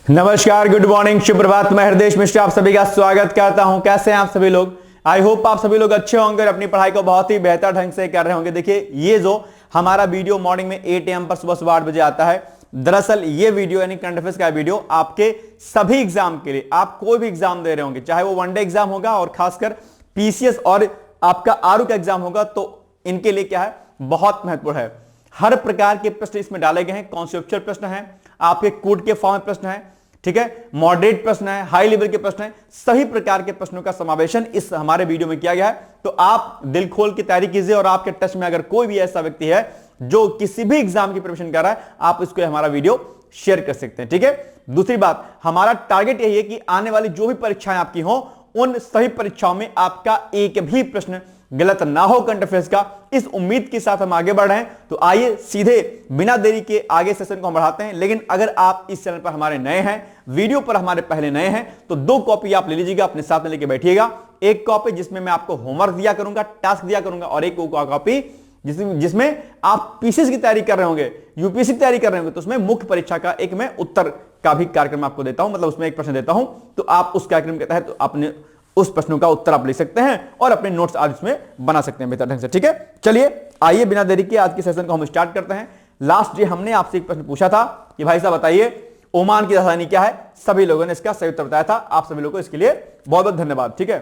नमस्कार, good morning, शुभ प्रभात। मैं हृदय मिश्रा आप सभी का स्वागत करता हूं। कैसे हैं आप सभी लोग? आई होप आप सभी लोग अच्छे होंगे और अपनी पढ़ाई को बहुत ही बेहतर ढंग से कर रहे होंगे। देखिए, ये जो हमारा वीडियो मॉर्निंग में 8 AM पर सुबह 8 बजे आता है, दरअसल ये वीडियो यानी करंट अफेयर्स का वीडियो आपके सभी एग्जाम के लिए, आप कोई भी एग्जाम दे रहे होंगे, चाहे वो वनडे एग्जाम होगा और खासकर पीसीएस और आपका आरयू का एग्जाम होगा, तो इनके लिए क्या है, बहुत महत्वपूर्ण है। हर प्रकार के प्रश्न इसमें डाले गए हैं। कॉन्सेप्चुअल प्रश्न है, आपके कोड के फॉर्म में प्रश्न है, ठीक है, मॉडरेट प्रश्न है, हाई लेवल के प्रश्न है, सभी प्रकार के प्रश्नों का समावेशन इस हमारे वीडियो में किया गया है। तो आप दिल खोल की तैयारी कीजिए और आपके टच में अगर कोई भी ऐसा व्यक्ति है जो किसी भी एग्जाम की प्रिपरेशन कर रहा है, आप इसको हमारा वीडियो शेयर कर सकते हैं, ठीक है। दूसरी बात, हमारा टारगेट यही है कि आने वाली जो भी परीक्षाएं आपकी हो, उन सभी परीक्षाओं में आपका एक भी प्रश्न गलत ना हो करंट अफेयर्स का। इस उम्मीद के साथ हम आगे बढ़ रहे हैं। तो आइए सीधे बिना देरी के आगे सेशन को हम बढ़ाते हैं। लेकिन अगर आप इस चैनल पर हमारे नए हैं, वीडियो पर हमारे पहले नए हैं, तो 2 कॉपी आप ले लीजिएगा, अपने साथ में लेके बैठिएगा। एक कॉपी जिसमें मैं आपको होमवर्क दिया करूंगा, टास्क दिया करूंगा, और एक कॉपी जिसमें आप पीसीएस की तैयारी कर रहे होंगे, यूपीएससी की तैयारी कर रहे होंगे, तो उसमें मुख्य परीक्षा का एक मैं उत्तर का भी कार्यक्रम आपको देता हूं, मतलब उसमें एक प्रश्न देता हूं, तो आप उस कार्यक्रम के तहत अपने उस प्रश्नों का उत्तर आप ले सकते हैं और अपने नोट्स आज इसमें बना सकते हैं बेहतर ढंग से, ठीक है। चलिए आइए बिना देरी के आज के सेशन को हम स्टार्ट करते हैं। लास्ट डे हमने आपसे एक प्रश्न पूछा था कि भाई साहब बताइए ओमान की राजधानी क्या है। सभी लोगों ने इसका सही उत्तर बताया था। आप सभी लोगों को इसके लिए बहुत बहुत धन्यवाद, ठीक है।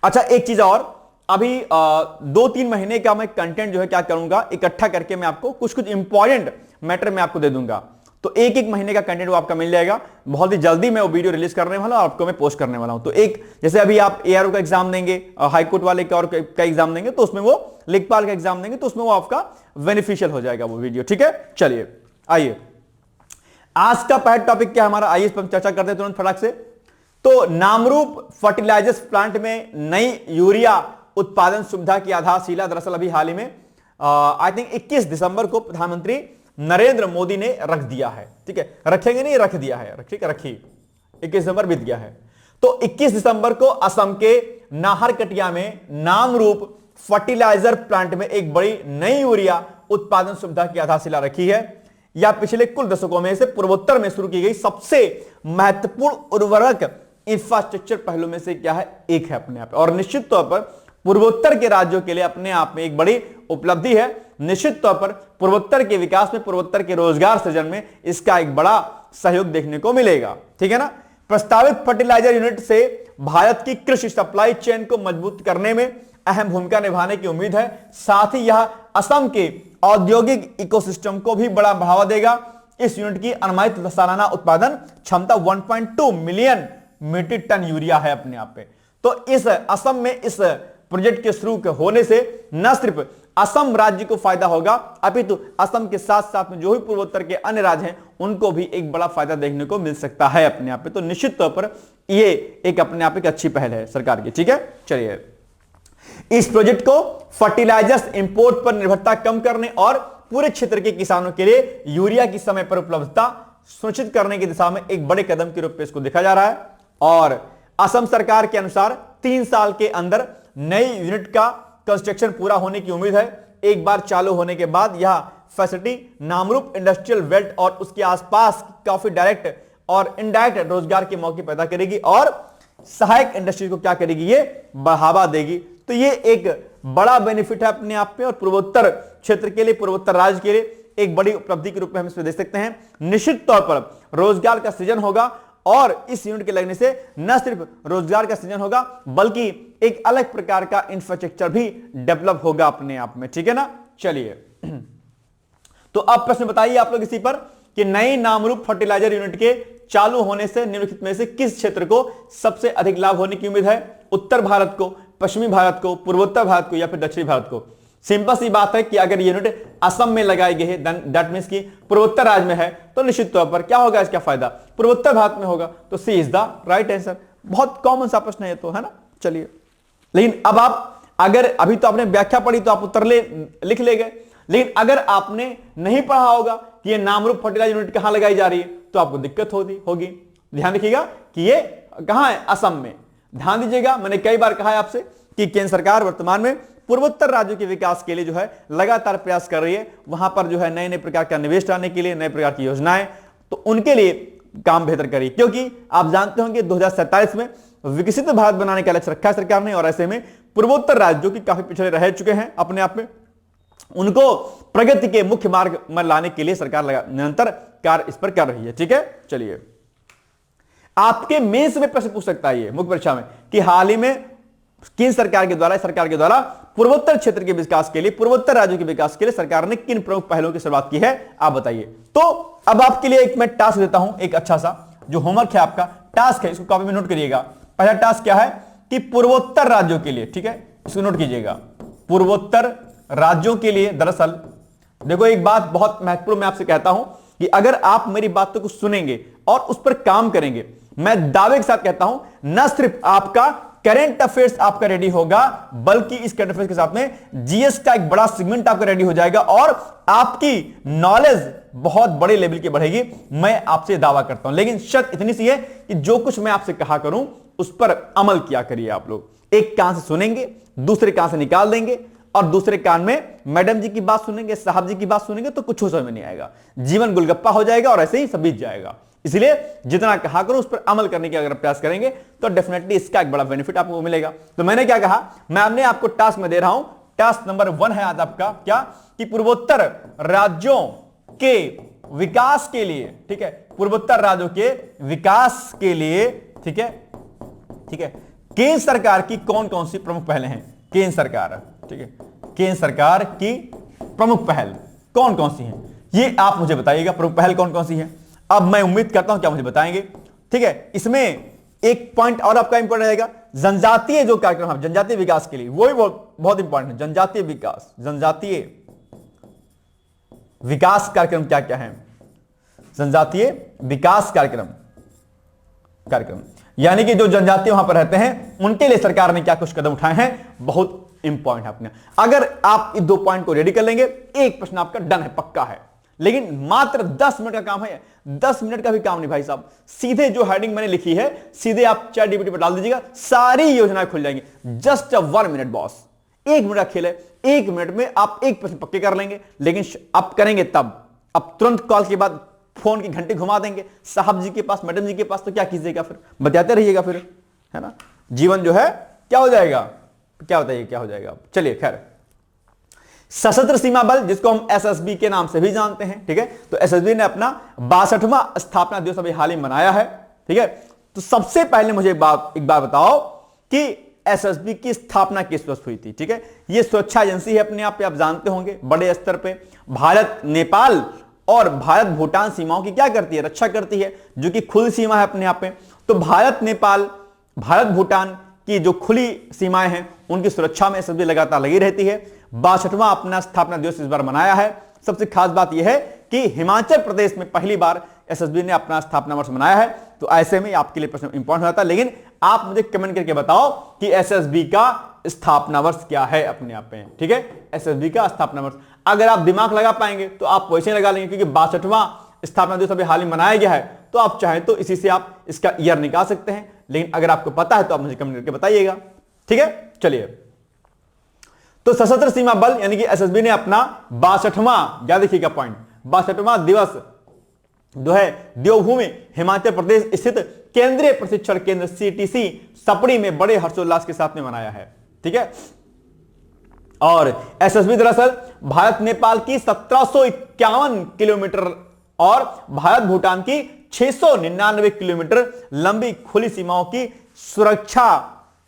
अच्छा, एक चीज और, अभी 2-3 महीने का मैं कंटेंट जो है क्या करूंगा, इकट्ठा करके मैं आपको कुछ इंपॉर्टेंट मैटर में आपको दे दूंगा। तो एक महीने का कंटेंट वो आपका मिल जाएगा। बहुत ही जल्दी मैं वो वीडियो रिलीज करने वाला हूं, आपको मैं पोस्ट करने वाला हूं। तो एक जैसे अभी आप एआरओ का एग्जाम देंगे, हाईकोर्ट वाले का और का एग्जाम देंगे, तो उसमें वो लेखपाल का एग्जाम देंगे, तो उसमें वो आपका बेनिफिशियल हो जाएगा वो वीडियो, ठीक है। चलिए आइए, आज का पहला टॉपिक क्या हमारा, आइए इस पर चर्चा करते हैं तुरंत फटाक से। तो नामरूप फर्टिलाइजर्स प्लांट में नई यूरिया उत्पादन सुविधा की आधारशिला दरअसल अभी हाल ही में आई थिंक 21 दिसंबर को प्रधानमंत्री नरेंद्र मोदी ने रख दिया है, ठीक है। रखेंगे नहीं, रख दिया है, ठीक है, रखी 21 दिसंबर बीत गया है। तो 21 दिसंबर को असम के नाहरकटिया में नामरूप फर्टिलाइजर प्लांट में एक बड़ी नई यूरिया उत्पादन सुविधा की आधारशिला रखी है। यह पिछले कुल दशकों में से पूर्वोत्तर में शुरू की गई सबसे महत्वपूर्ण उर्वरक इंफ्रास्ट्रक्चर पहलों में से क्या है, एक है अपने आप, और निश्चित तौर पर पूर्वोत्तर के राज्यों के लिए अपने आप में एक बड़ी उपलब्धि है। निश्चित तौर पर पूर्वोत्तर के विकास में, पूर्वोत्तर के रोजगार सृजन में इसका एक बड़ा सहयोग देखने को मिलेगा, ठीक है ना। प्रस्तावित फर्टिलाइजर यूनिट से भारत की कृषि सप्लाई चेन को मजबूत करने में अहम भूमिका निभाने की उम्मीद है। साथ ही यह असम के औद्योगिक इकोसिस्टम को भी बड़ा बढ़ावा देगा। इस यूनिट की अनुमानित सालाना उत्पादन क्षमता 1.2 मिलियन मीट्रिक टन यूरिया है अपने आप पे। तो इस असम में इस प्रोजेक्ट के शुरू होने से न सिर्फ असम राज्य को फायदा होगा, अपितु असम के साथ साथ में जो भी पूर्वोत्तर के अन्य राज्य हैं उनको भी एक बड़ा फायदा देखने को मिल सकता है अपने आप पे। तो निश्चित तौर पर ये एक अपने आप एक अच्छी पहल है सरकार की, ठीक है। चलिए, इस प्रोजेक्ट को फर्टिलाइजर्स इंपोर्ट पर निर्भरता कम करने और पूरे क्षेत्र के किसानों के लिए यूरिया की समय पर उपलब्धता सुनिश्चित करने की दिशा में एक बड़े कदम के रूप में इसको देखा जा रहा है। और असम सरकार के अनुसार 3 साल के अंदर नई यूनिट का कंस्ट्रक्शन पूरा होने की उम्मीद है। एक बार चालू होने के बाद यह फैसिलिटी नामरूप इंडस्ट्रियल बेल्ट और उसके आसपास काफी डायरेक्ट और इनडायरेक्ट रोजगार के मौके पैदा करेगी और सहायक इंडस्ट्री को क्या करेगी, ये बढ़ावा देगी। तो ये एक बड़ा बेनिफिट है अपने आप में और पूर्वोत्तर क्षेत्र के लिए, पूर्वोत्तर राज्य के लिए एक बड़ी उपलब्धि के रूप में हम इसमें देख सकते हैं। निश्चित तौर पर रोजगार का सृजन होगा और इस यूनिट के लगने से न सिर्फ रोजगार का सृजन होगा बल्कि एक अलग प्रकार का इंफ्रास्ट्रक्चर भी डेवलप होगा अपने आप में, ठीक है ना। चलिए, तो अब प्रश्न बताइए आप लोग इसी पर कि नई नामरूप फर्टिलाइजर यूनिट के चालू होने से निम्नलिखित में से किस क्षेत्र को सबसे अधिक लाभ होने की उम्मीद है? उत्तर भारत को, पश्चिमी भारत को, पूर्वोत्तर भारत को या फिर दक्षिणी भारत को? सिंपल सी बात है कि अगर ये यूनिट असम में लगाई गई है, दैट मींस कि पूर्वोत्तर राज्य में है, तो निश्चित तौर पर क्या होगा, इसका फायदा पूर्वोत्तर भारत में होगा। तो सी इज द राइट आंसर। बहुत कॉमन सा प्रश्न है तो, है ना। चलिए, लेकिन अब आप अगर अभी तो आपने व्याख्या पढ़ी तो आप उत्तर लिख ले गए, लेकिन अगर आपने नहीं पढ़ा होगा कि ये नामरूप फर्टिलाइजर यूनिट कहां लगाई जा रही है तो आपको दिक्कत होगी। ध्यान रखिएगा कि ये कहां है, असम में। ध्यान दीजिएगा, मैंने कई बार कहा है आपसे कि केंद्र सरकार वर्तमान में पूर्वोत्तर राज्यों के विकास के लिए जो है लगातार प्रयास कर रही है। वहां पर जो है नए नए प्रकार का निवेश लाने के लिए, नए प्रकार की योजनाएं, तो उनके लिए काम बेहतर करिए, क्योंकि आप जानते होंगे 2047 में विकसित भारत बनाने का लक्ष्य रखा है सरकार ने, और ऐसे में पूर्वोत्तर राज्य जो कि काफी पिछड़े रह चुके हैं अपने आप में, उनको प्रगति के मुख्य मार्ग में लाने के लिए सरकार निरंतर कार्य इस पर कर रही है। ठीक है, चलिए आपके मेंस में प्रश्न पूछ सकता है ये मुख्य परीक्षा में कि हाल ही में केंद्र सरकार के द्वारा पूर्वोत्तर क्षेत्र के विकास के लिए, पूर्वोत्तर राज्यों के विकास के लिए सरकार ने किन प्रमुख पहलों की शुरुआत की है, आप बताइए। तो अब आपके लिए एक मैं टास्क देता हूं, एक अच्छा सा जो होमवर्क है आपका, टास्क है, इसको कॉपी में नोट करिएगा। पहला टास्क क्या है कि पूर्वोत्तर राज्यों के लिए, ठीक है, इसको नोट कीजिएगा, पूर्वोत्तर राज्यों के लिए। दरअसल देखो एक बात बहुत महत्वपूर्ण मैं आपसे कहता हूं कि अगर आप मेरी बातों को सुनेंगे और उस पर काम करेंगे, मैं दावे के साथ कहता हूं न सिर्फ आपका करंट अफेयर्स आपका रेडी होगा, बल्कि इस करंट अफेयर्स के साथ में जीएस का एक बड़ा सेगमेंट आपका रेडी हो जाएगा और आपकी नॉलेज बहुत बड़े लेवल की बढ़ेगी, मैं आपसे दावा करता हूं। लेकिन शर्त इतनी सी है कि जो कुछ मैं आपसे कहा करूं उस पर अमल किया करिए आप लोग। एक कान से सुनेंगे, दूसरे कान से निकाल देंगे, और दूसरे कान में मैडम जी की बात सुनेंगे, साहब जी की बात सुनेंगे तो कुछ समझ में नहीं आएगा, जीवन गुलगप्पा हो जाएगा और ऐसे ही सब बीत जाएगा। इसलिए जितना कहा करो उस पर अमल करने की अगर प्रयास करेंगे तो डेफिनेटली इसका एक बड़ा बेनिफिट आपको मिलेगा। तो मैंने क्या कहा, मैं अपने आपको टास्क में दे रहा हूं, टास्क नंबर 1 है आज आपका क्या कि पूर्वोत्तर राज्यों के विकास के लिए, ठीक है, पूर्वोत्तर राज्यों के विकास के लिए, ठीक है, ठीक है, केंद्र सरकार की कौन कौन सी प्रमुख पहलें हैं, केंद्र सरकार, ठीक है, केंद्र सरकार की प्रमुख पहल कौन कौन सी हैं, ये आप मुझे बताइएगा, प्रमुख पहल कौन कौन सी है। अब मैं उम्मीद करता हूं क्या मुझे बताएंगे, ठीक है। इसमें एक पॉइंट और आपका इंपॉर्टेंट रहेगा, जनजातीय जो कार्यक्रम है जनजातीय विकास के लिए, वो भी बहुत इंपॉर्टेंट है। जनजातीय विकास, जनजातीय विकास कार्यक्रम क्या क्या है, जनजातीय विकास कार्यक्रम यानी कि जो जनजातीय वहां पर रहते हैं उनके लिए सरकार ने क्या कुछ कदम उठाए हैं, बहुत इंपॉर्टेंट है अपने। अगर आप इन 2 पॉइंट को रेडी कर लेंगे, एक प्रश्न आपका डन है, पक्का है। लेकिन मात्र 10 मिनट का काम है, 10 मिनट का भी काम नहीं भाई साहब, सीधे जो हेडिंग मैंने लिखी है सीधे आप ChatGPT पर डाल दीजिएगा, सारी योजनाएं खुल जाएंगी। जस्ट 1 मिनट बॉस, 1 मिनट का खेल है, 1 मिनट में आप एक प्रश्न पक्के कर लेंगे। लेकिन आप करेंगे तब, अब तुरंत कॉल के बाद फोन की घंटे घुमा देंगे साहब जी के पास, मैडम जी के पास, तो क्या कीजिएगा फिर, बताते रहिएगा फिर, है ना, जीवन जो है क्या हो जाएगा, क्या बताइए क्या हो जाएगा। चलिए खैर, सशस्त्र सीमा बल जिसको हम एसएसबी के नाम से भी जानते हैं, ठीक है, तो एसएसबी ने अपना 62वां स्थापना दिवस अभी हाल ही मनाया है, ठीक है। तो सबसे पहले मुझे एक बात बताओ कि एसएसबी की स्थापना किस वर्ष हुई थी, ठीक है। यह सुरक्षा एजेंसी है अपने आप पे, आप जानते होंगे, बड़े स्तर पे भारत नेपाल और भारत भूटान सीमाओं की क्या करती है, रक्षा करती है, जो कि खुली सीमा है अपने आप में। तो भारत नेपाल, भारत भूटान की जो खुली सीमाएं हैं उनकी सुरक्षा में एसएसबी लगातार लगी रहती है। 62वां अपना स्थापना दिवस इस बार मनाया है। सबसे खास बात यह है कि हिमाचल प्रदेश में पहली बार एसएसबी ने अपना स्थापना वर्ष मनाया है। तो ऐसे में आपके लिए प्रश्न इंपॉर्टेंट होता है, लेकिन आप मुझे कमेंट करके बताओ कि एसएसबी का स्थापना वर्ष क्या है अपने आप में, ठीक है, एसएसबी का स्थापना वर्ष। अगर आप दिमाग लगा पाएंगे तो आप वैसे लगा लेंगे, क्योंकि 62वां स्थापना दिवस अभी हाल ही मनाया गया है, तो आप चाहें तो इसी से आप इसका ईयर निकाल सकते हैं। लेकिन अगर आपको पता है तो आप मुझे कमेंट करके बताइएगा, ठीक है। चलिए, तो सशस्त्र सीमा बल यानी कि एसएसबी ने अपना 62वां, क्या देखिएगा पॉइंट, 62वां दिवस जो है देवभूमि हिमाचल प्रदेश स्थित केंद्रीय प्रशिक्षण केंद्र CTC सपड़ी में बड़े हर्षोल्लास के साथ में मनाया है, ठीक है। और एसएसबी दरअसल भारत नेपाल की 1751 किलोमीटर और भारत भूटान की 699 किलोमीटर लंबी खुली सीमाओं की सुरक्षा,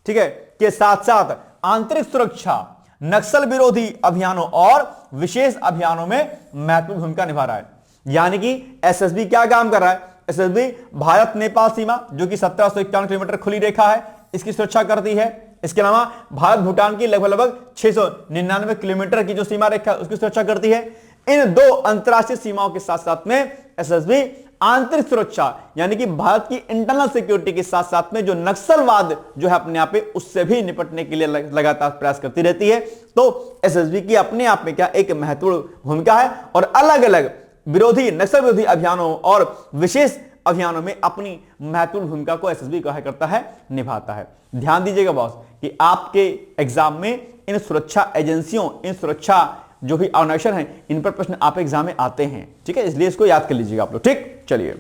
ठीक है, के साथ साथ आंतरिक सुरक्षा, नक्सल विरोधी अभियानों और विशेष अभियानों में महत्वपूर्ण भूमिका निभा रहा है। यानी कि एसएसबी क्या काम कर रहा है, एसएसबी भारत नेपाल सीमा जो कि 1751 किलोमीटर खुली रेखा है, इसकी सुरक्षा करती है। इसके अलावा भारत भूटान की लगभग 699 किलोमीटर की जो सीमा रेखा उसकी सुरक्षा करती है। इन 2 अंतरराष्ट्रीय सीमाओं के साथ साथ में एसएसबी आंतरिक सुरक्षा यानी कि भारत की इंटरनल सिक्योरिटी के साथ साथ में जो नक्सलवाद जो है अपने आप में उससे भी निपटने के लिए लगातार प्रयास करती रहती है। तो एसएसबी की अपने आप में क्या एक महत्वपूर्ण भूमिका है और अलग अलग विरोधी, नक्सल विरोधी अभियानों और विशेष अभियानों में अपनी महत्वपूर्ण भूमिका को एसएसबी क्या करता है, निभाता है। ध्यान दीजिएगा बॉस कि आपके एग्जाम में इन सुरक्षा एजेंसियों, इन सुरक्षा जो भी ऑर्गेनाइजेशन है, इन पर प्रश्न आप एग्जाम में आते हैं, ठीक है, इसलिए इसको याद कर लीजिएगा आप लोग, ठीक। चलिए,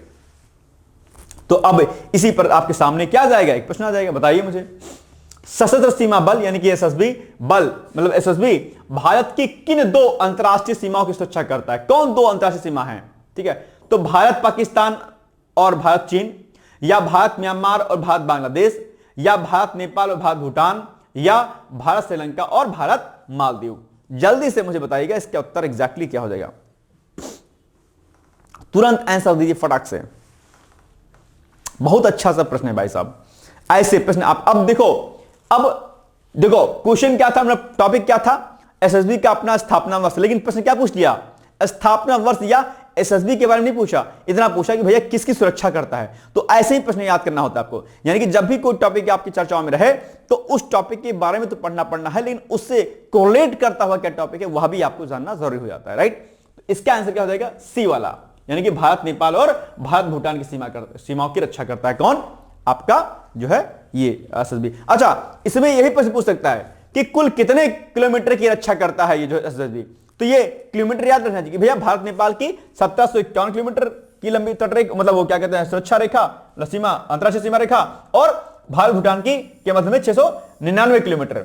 तो अब इसी पर आपके सामने क्या जाएगा, एक प्रश्न आ जाएगा, बताइए मुझे। सशस्त्र सीमा बल यानी कि एसएसबी बल, मतलब एसएसबी भारत की किन दो अंतरराष्ट्रीय सीमाओं की सुरक्षा करता है? कौन दो अंतरराष्ट्रीय सीमा है? ठीक है, तो भारत पाकिस्तान और भारत चीन, या भारत म्यांमार और भारत बांग्लादेश, या भारत नेपाल और भारत भूटान, या भारत श्रीलंका और भारत मालदीव। जल्दी से मुझे बताइएगा इसका उत्तर एग्जैक्टली क्या हो जाएगा। तुरंत आंसर दीजिए फटाक से। बहुत अच्छा सा प्रश्न है भाई साहब, ऐसे प्रश्न आप अब देखो क्वेश्चन क्या था, मतलब टॉपिक क्या था, एसएसबी का अपना स्थापना वर्ष, लेकिन प्रश्न क्या पूछ लिया, स्थापना वर्ष या एसएसबी के बारे में नहीं पूछा, इतना पूछा कि भैया किसकी सुरक्षा करता है। तो ऐसे ही प्रश्न याद करना होता है आपको, यानी कि जब भी कोई टॉपिक आपकी चर्चाओं में रहे तो उस टॉपिक के बारे में तो पढ़ना है, लेकिन उससे कोरिलेट करता हुआ क्या टॉपिक है वह भी आपको जानना जरूरी हो जाता है, राइट। तो इसका आंसर क्या हो जाएगा, सी वाला, यानी कि भारत नेपाल और भारत भूटान की सीमाओं की रक्षा करता है कौन, आपका जो है ये एसएसबी। अच्छा, इसमें यह भी प्रश्न पूछ सकता है कि कुल कितने किलोमीटर की रक्षा करता है ये जो एसएसबी, तो ये किलोमीटर याद रखना चाहिए। भैया भारत नेपाल की 1751 किलोमीटर की लंबी तटरेखा, मतलब वो क्या कहते हैं, सुरक्षा रेखा, सीमा, अंतरराष्ट्रीय सीमा रेखा, और भारत भूटान की के मध्य में 699 किलोमीटर।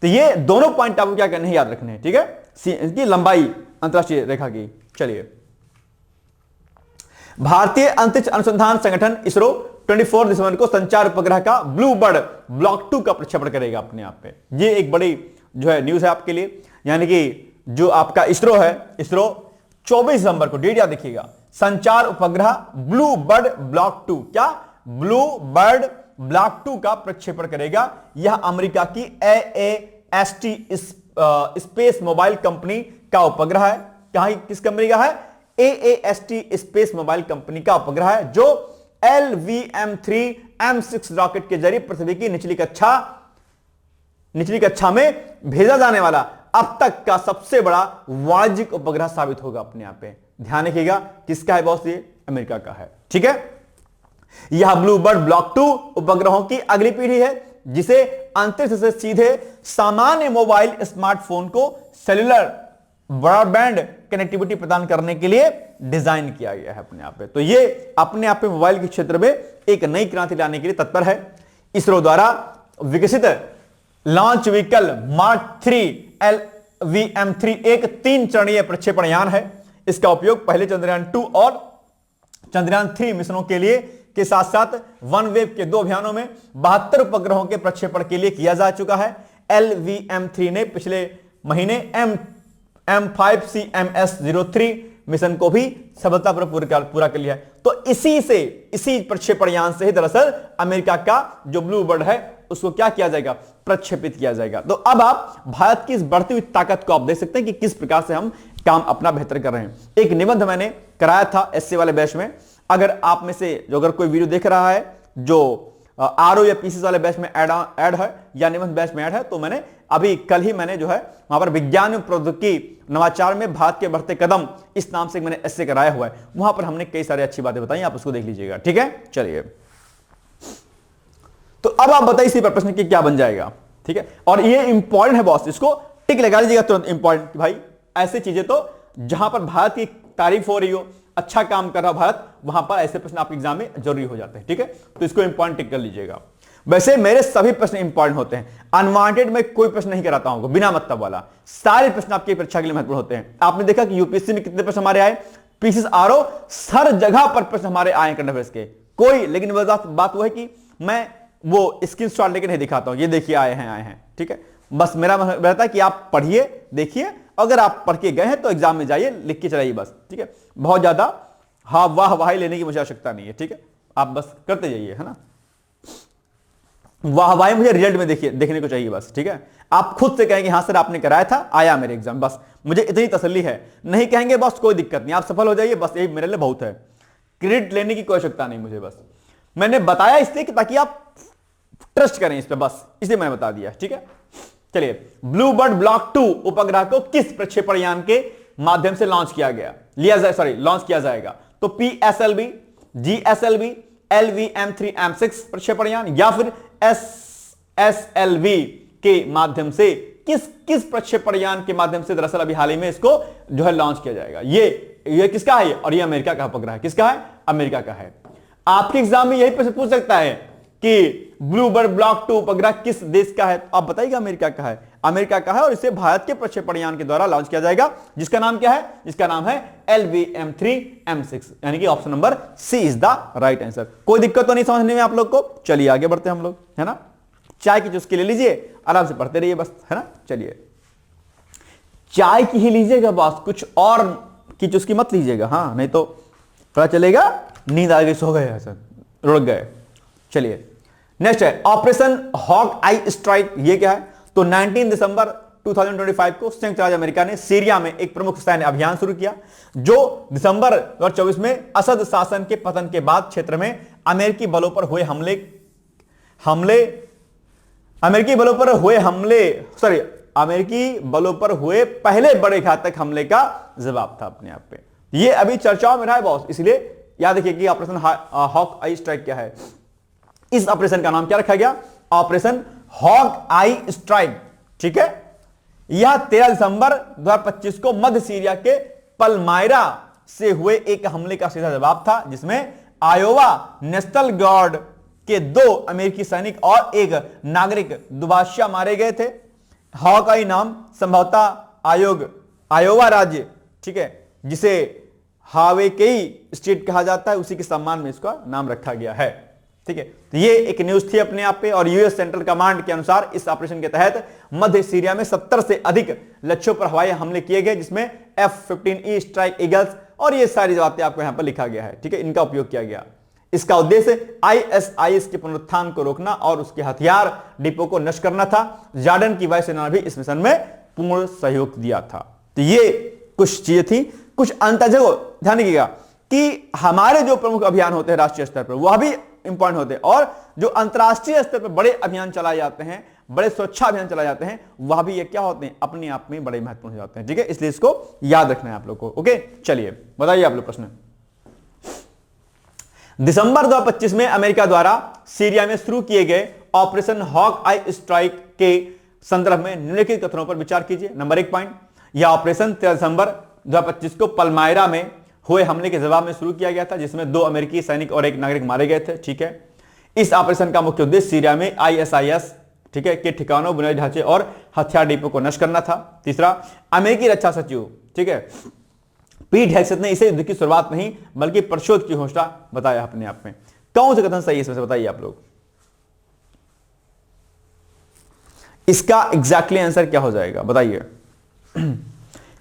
तो ये दोनों पॉइंट आपको क्या करने हैं, याद रखने हैं, ठीक है, इसकी लंबाई अंतरराष्ट्रीय रेखा की। चलिए, भारतीय अंतरिक्ष अनुसंधान संगठन इसरो 24 दिसंबर को संचार उपग्रह का ब्लू बर्ड ब्लॉक 2 का प्रक्षेपण करेगा अपने आप पे। ये एक बड़ी जो है न्यूज है आपके लिए, यानी कि जो आपका इसरो है, इसरो 24 दिसंबर को, डेट याद देखिएगा, संचार उपग्रह ब्लू बर्ड ब्लॉक 2, क्या, ब्लू बर्ड ब्लॉक 2 का प्रक्षेपण करेगा। यह अमेरिका की AAST स्पेस मोबाइल कंपनी का उपग्रह है। कहां, किस कंपनी का है, AAST स्पेस मोबाइल कंपनी का उपग्रह है, जो LVM-3 M6 रॉकेट के जरिए पृथ्वी की निचली कक्षा में भेजा जाने वाला अब तक का सबसे बड़ा वाणिज्यिक उपग्रह साबित होगा अपने आप पे। ध्यान रखिएगा, किसका है बॉस, ये अमेरिका का है, ठीक है। यह ब्लू बर्ड ब्लॉक 2 उपग्रहों की अगली पीढ़ी है, जिसे अंतरिक्ष से सीधे सामान्य मोबाइल स्मार्टफोन को सेल्युलर ब्रॉडबैंड कनेक्टिविटी प्रदान करने के लिए डिजाइन किया गया है अपने आप पे। तो ये अपने आप में मोबाइल के क्षेत्र में एक नई क्रांति लाने के लिए तत्पर है। इसरो द्वारा विकसित लॉन्च व्हीकल मार्क 3 LVM-3 एक 3 चरणीय प्रक्षेपण यान है। इसका उपयोग पहले चंद्रयान 2 और चंद्रयान 3 मिशनों के लिए के साथ साथ OneWeb के 2 अभियानों में 72 उपग्रहों के प्रक्षेपण के लिए किया जा चुका है। LVM-3 ने पिछले महीने M5CMS-03 मिशन को भी सफलतापूर्वक पूरा कर लिया है। तो इसी प्रक्षेपण यान से ही दरअसल अमेरिका का जो ब्लू बर्ड है उसको क्या किया जाएगा, प्रक्षेपित किया जाएगा। तो अब आप भारत की इस बढ़ती हुई ताकत को आप देख सकते हैं कि किस प्रकार से हम काम अपना बेहतर कर रहे हैं। एक निबंध मैंने कराया था एससी वाले बैच में, अगर आप में से जो अगर कोई वीडियो देख रहा है जो आरओ या पीसी वाले बैच में ऐड है या निबंध बैच में ऐड है, तो मैंने अभी कल ही मैंने जो है वहां पर विज्ञान एवं प्रौद्योगिकी नवाचार में भारत के बढ़ते कदम इस नाम से मैंने एस्से कराया हुआ है, वहां पर हमने कई सारी अच्छी बातें बताई, आप उसको देख लीजिएगा, ठीक है। चलिए, तो अब आप बताइए इसी पर प्रश्न की क्या बन जाएगा, ठीक है। और ये इंपॉर्टेंट है बॉस, इसको टिक लगा लीजिएगा तुरंत, इंपॉर्टेंट भाई। ऐसी चीजें तो जहां पर भारत की तारीफ हो रही हो, अच्छा काम कर रहा भारत, वहां पर ऐसे प्रश्न आपके एग्जाम में जरूरी हो जाते हैं, ठीक है। तो इसको इंपॉर्टेंट टिक कर लीजिएगा। वैसे मेरे सभी प्रश्न इंपॉर्टेंट होते हैं, अनवांटेड में कोई प्रश्न नहीं कराता हूं बिना मतलब वाला, सारे प्रश्न आपकी परीक्षा के लिए महत्वपूर्ण होते हैं। आपने देखा कि यूपीएससी में कितने प्रश्न हमारे आए, पीसीएस आरओ हर जगह पर प्रश्न हमारे आए करंट अफेयर्स के, कोई, लेकिन बात वो है कि मैं वो स्क्रीनशॉट लेकर नहीं दिखाता हूं, ये देखिए आए हैं, ठीक है। बस मेरा रहता है कि आप पढ़िए, देखिए, अगर आप पढ़ के गए हैं तो एग्जाम में जाइए, लिख के चलाइए बस, ठीक है। बहुत ज्यादा वाह लेने की मुझे आवश्यकता नहीं है, ठीक है। आप बस करते जाइए, है ना। वाह मुझे रिजल्ट में देखने को चाहिए बस, ठीक है। आप खुद से कहेंगे हाँ सर आपने कराया था, आया मेरे एग्जाम, बस मुझे इतनी तसल्ली है। नहीं कहेंगे बस कोई दिक्कत नहीं, आप सफल हो जाइए, बस यही मेरे लिए बहुत है। क्रेडिट लेने की कोई आवश्यकता नहीं मुझे, बस मैंने बताया इसलिए कि ताकि आप ट्रस्ट करें इस पे, बस इसलिए मैंने बता दिया, ठीक है। चलिए, ब्लू बर्ड ब्लॉक 2 उपग्रह को किस प्रक्षेपण यान के माध्यम से लॉन्च किया जाएगा? तो PSLV, GSLV, LVM-3 M6 प्रक्षेपण यान, या फिर SSLV के माध्यम से किस प्रक्षेपण यान के माध्यम से दरअसल अभी हाल ही में इसको जो है लॉन्च किया जाएगा। ये किसका है? और ये अमेरिका का उपग्रह है। किसका है? अमेरिका का है। आपके एग्जाम में यही प्रश्न पूछ सकता है कि ब्लूबर्ड ब्लॉक 2 उपग्रह किस देश का है? तो आप बताइए अमेरिका का है। अमेरिका का है और इसे भारत के प्रक्षेपण यान के द्वारा लॉन्च किया जाएगा, जिसका नाम क्या है? जिसका नाम है LVM-3M6, यानी कि option number C is the right answer. कोई दिक्कत तो नहीं समझने में आप लोग को? चलिए आगे बढ़ते हैं हम लोग, है ना। चाय की चुस्की ले लीजिए, आराम से पढ़ते रहिए बस, है ना। चलिए चाय की ही लीजिएगा बॉस, कुछ और की चुस्की मत लीजिएगा, हाँ, नहीं तो पता चलेगा नींद आ गई, सो गए, ऐसा रुक गए। चलिए नेक्स्ट है ऑपरेशन हॉक आई स्ट्राइक। ये क्या है? तो 19 दिसंबर 2025 को संयुक्त राज्य अमेरिका ने सीरिया में एक प्रमुख सैन्य अभियान शुरू किया, जो दिसंबर 2024 में असद शासन के पतन के बाद क्षेत्र में अमेरिकी बलों पर हुए अमेरिकी बलों पर हुए पहले बड़े घातक हमले का जवाब था अपने आप पे। ये अभी चर्चाओं में रहा है बॉस, इसलिए याद रखिए कि ऑपरेशन हॉक आई स्ट्राइक क्या है। इस ऑपरेशन का नाम क्या रखा गया? ऑपरेशन हॉक आई स्ट्राइक, ठीक है। यह 13 दिसंबर 2025 को मध्य सीरिया के पलमायरा से हुए एक हमले का सीधा जवाब था, जिसमें आयोवा नेशनल गार्ड के 2 अमेरिकी सैनिक और एक नागरिक दुभाषिया मारे गए थे। हॉक आई नाम संभवतः आयोवा राज्य, ठीक है, जिसे हावेकेई स्टेट कहा जाता है, उसी के सम्मान में इसका नाम रखा गया है, ठीक है। तो ये एक न्यूज थी अपने आप पे। और यूएस सेंट्रल कमांड के अनुसार इस ऑपरेशन के तहत मध्य सीरिया में 70 से अधिक लक्ष्यों पर हवाई हमले किए गए, जिसमें F-15E स्ट्राइक ईगल्स और ये सारी बातें आपको यहां पर लिखा गया है, ठीक है, इनका उपयोग किया गया। इसका उद्देश्य ISIS के पुनरुत्थान को रोकना और उसके हथियार डिपो को नष्ट करना था। जॉर्डन की वायुसेना ने भी इस मिशन में पूर्ण सहयोग दिया था। तो ये कुछ चीजें थी, कुछ अंतर्जो ध्यान रखिएगा कि हमारे जो प्रमुख अभियान होते हैं राष्ट्रीय स्तर पर, वह भी इंपॉर्टेंट होते हैं, और जो अंतरराष्ट्रीय स्तर पर बड़े अभियान चलाए जाते हैं, बड़े सुरक्षा अभियान चलाए जाते हैं, वह भी ये क्या होते हैं? अपने आप में बड़े महत्वपूर्ण हो जाते हैं, ठीक है। इसलिए इसको याद रखना है आप लोग को। ओके, चलिए बताइए आप लोग प्रश्न। दिसंबर 2025 में अमेरिका द्वारा सीरिया में शुरू किए गए ऑपरेशन हॉक आई स्ट्राइक के संदर्भ में निम्नलिखित कथनों पर विचार कीजिए। नंबर 1 पॉइंट, यह ऑपरेशन 13 दिसंबर 2025 को पलमायरा में हुए हमले के जवाब में शुरू किया गया था, जिसमें 2 अमेरिकी सैनिक और एक नागरिक मारे गए थे, ठीक है। इस ऑपरेशन का मुख्य उद्देश्य सीरिया में ISIS, ठीक है, के ठिकानों, बुनियादी ढांचे और हथियार डिपो को नष्ट करना था। तीसरा, अमेरिकी रक्षा सचिव, ठीक है, पीट हेग्सेथ ने इसे युद्ध की शुरुआत नहीं बल्कि प्रतिशोध की घोषणा बताया अपने आप में। कौन से कथन सही है इसमें से बताइए आप लोग। इसका एग्जैक्टली आंसर क्या हो जाएगा बताइए।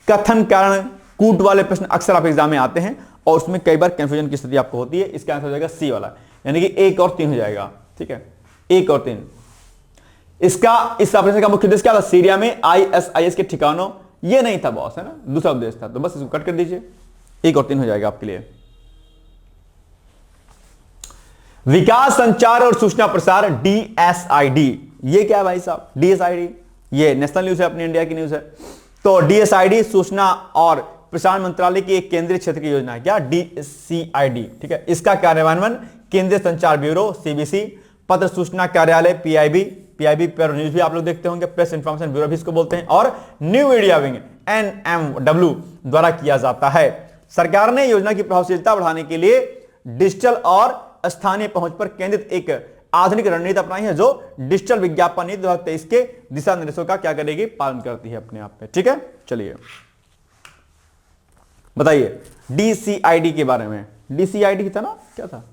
कथन कारण कूट वाले प्रश्न अक्सर आप एग्जाम में आते हैं और उसमें कई बार कंफ्यूजन की स्थिति आपको होती है। इसका आंसर हो जाएगा सी वाला, यानी कि 1 और 3 हो जाएगा, ठीक है, 1 और 3। इसका इस ऑपरेशन का मुख्य उद्देश्य क्या था? सीरिया में ISIS के ठिकानों, ये नहीं था बॉस, है ना, दूसरा उद्देश्य था, तो बस इसको कट कर दीजिए, 1 और 3 हो जाएगा आपके लिए। विकास, संचार और सूचना प्रसार, DSID, ये क्या है भाई साहब? DSID ये नेशनल न्यूज है, अपनी इंडिया की न्यूज है। तो DSID सूचना और प्रसारण मंत्रालय की एक केंद्रीय क्षेत्र की योजना है, क्या? DCID, ठीक है। इसका कार्यान्वयन केंद्रीय संचार ब्यूरो CBC, पत्र सूचना कार्यालय PIB पर न्यूज भी आप लोग देखते होंगे, प्रेस इंफॉर्मेशन ब्यूरो भी इसको बोलते हैं, और न्यू मीडिया विंग NMW द्वारा किया जाता है। सरकार ने योजना की प्रभावशीलता बढ़ाने के लिए डिजिटल और स्थानीय पहुंच पर केंद्रित एक आधुनिक रणनीति अपनाई है, जो डिजिटल विज्ञापन नीति 2023 के दिशा निर्देशों का क्या करेगी? पालन करती है अपने आप में, ठीक है। चलिए बताइए DCID के बारे में। DCID था ना, क्या था?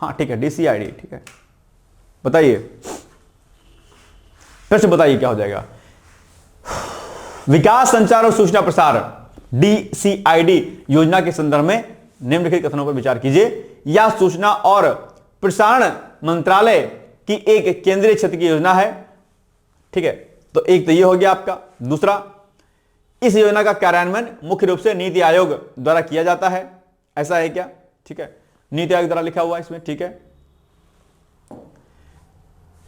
हाँ ठीक है, DCID, ठीक है, बताइए फिर से बताइए क्या हो जाएगा। विकास, संचार और सूचना प्रसार DCID योजना के संदर्भ में निम्नलिखित कथनों पर विचार कीजिए। यह सूचना और प्रसारण मंत्रालय की एक केंद्रीय क्षेत्र की योजना है, ठीक है। तो एक तो ये हो गया आपका। दूसरा, इस योजना का कार्यान्वयन मुख्य रूप से नीति आयोग द्वारा किया जाता है, ऐसा है क्या? ठीक है, नीति आयोग द्वारा लिखा हुआ है इसमें, ठीक है।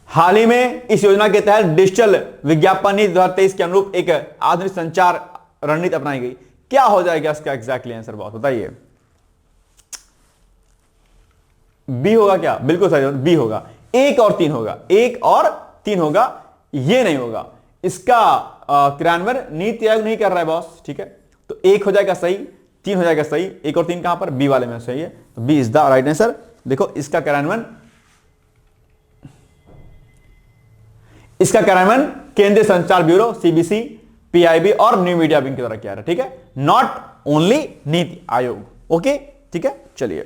हाल ही में इस योजना के तहत डिजिटल विज्ञापन नीति 2023 के अनुरूप एक आधुनिक संचार रणनीति अपनाई गई। क्या हो जाएगा इसका एग्जैक्टली आंसर बहुत बताइए। बी होगा क्या? बिल्कुल सही, बी होगा। 1 और 3 होगा, 1 और 3 होगा, ये नहीं होगा। इसका क्रियान्वयन नीति आयोग नहीं कर रहा है बॉस, ठीक है। तो 1 हो जाएगा सही, 3 हो जाएगा सही, 1 और 3 कहां पर? बी वाले में सही है, तो B is the right answer. देखो इसका कार्यान्वयन केंद्रीय संचार ब्यूरो सीबीसी, पीआईबी और न्यू मीडिया विंग के द्वारा किया है, ठीक है, not only NITI Aayog. Okay, ठीक है, चलिए।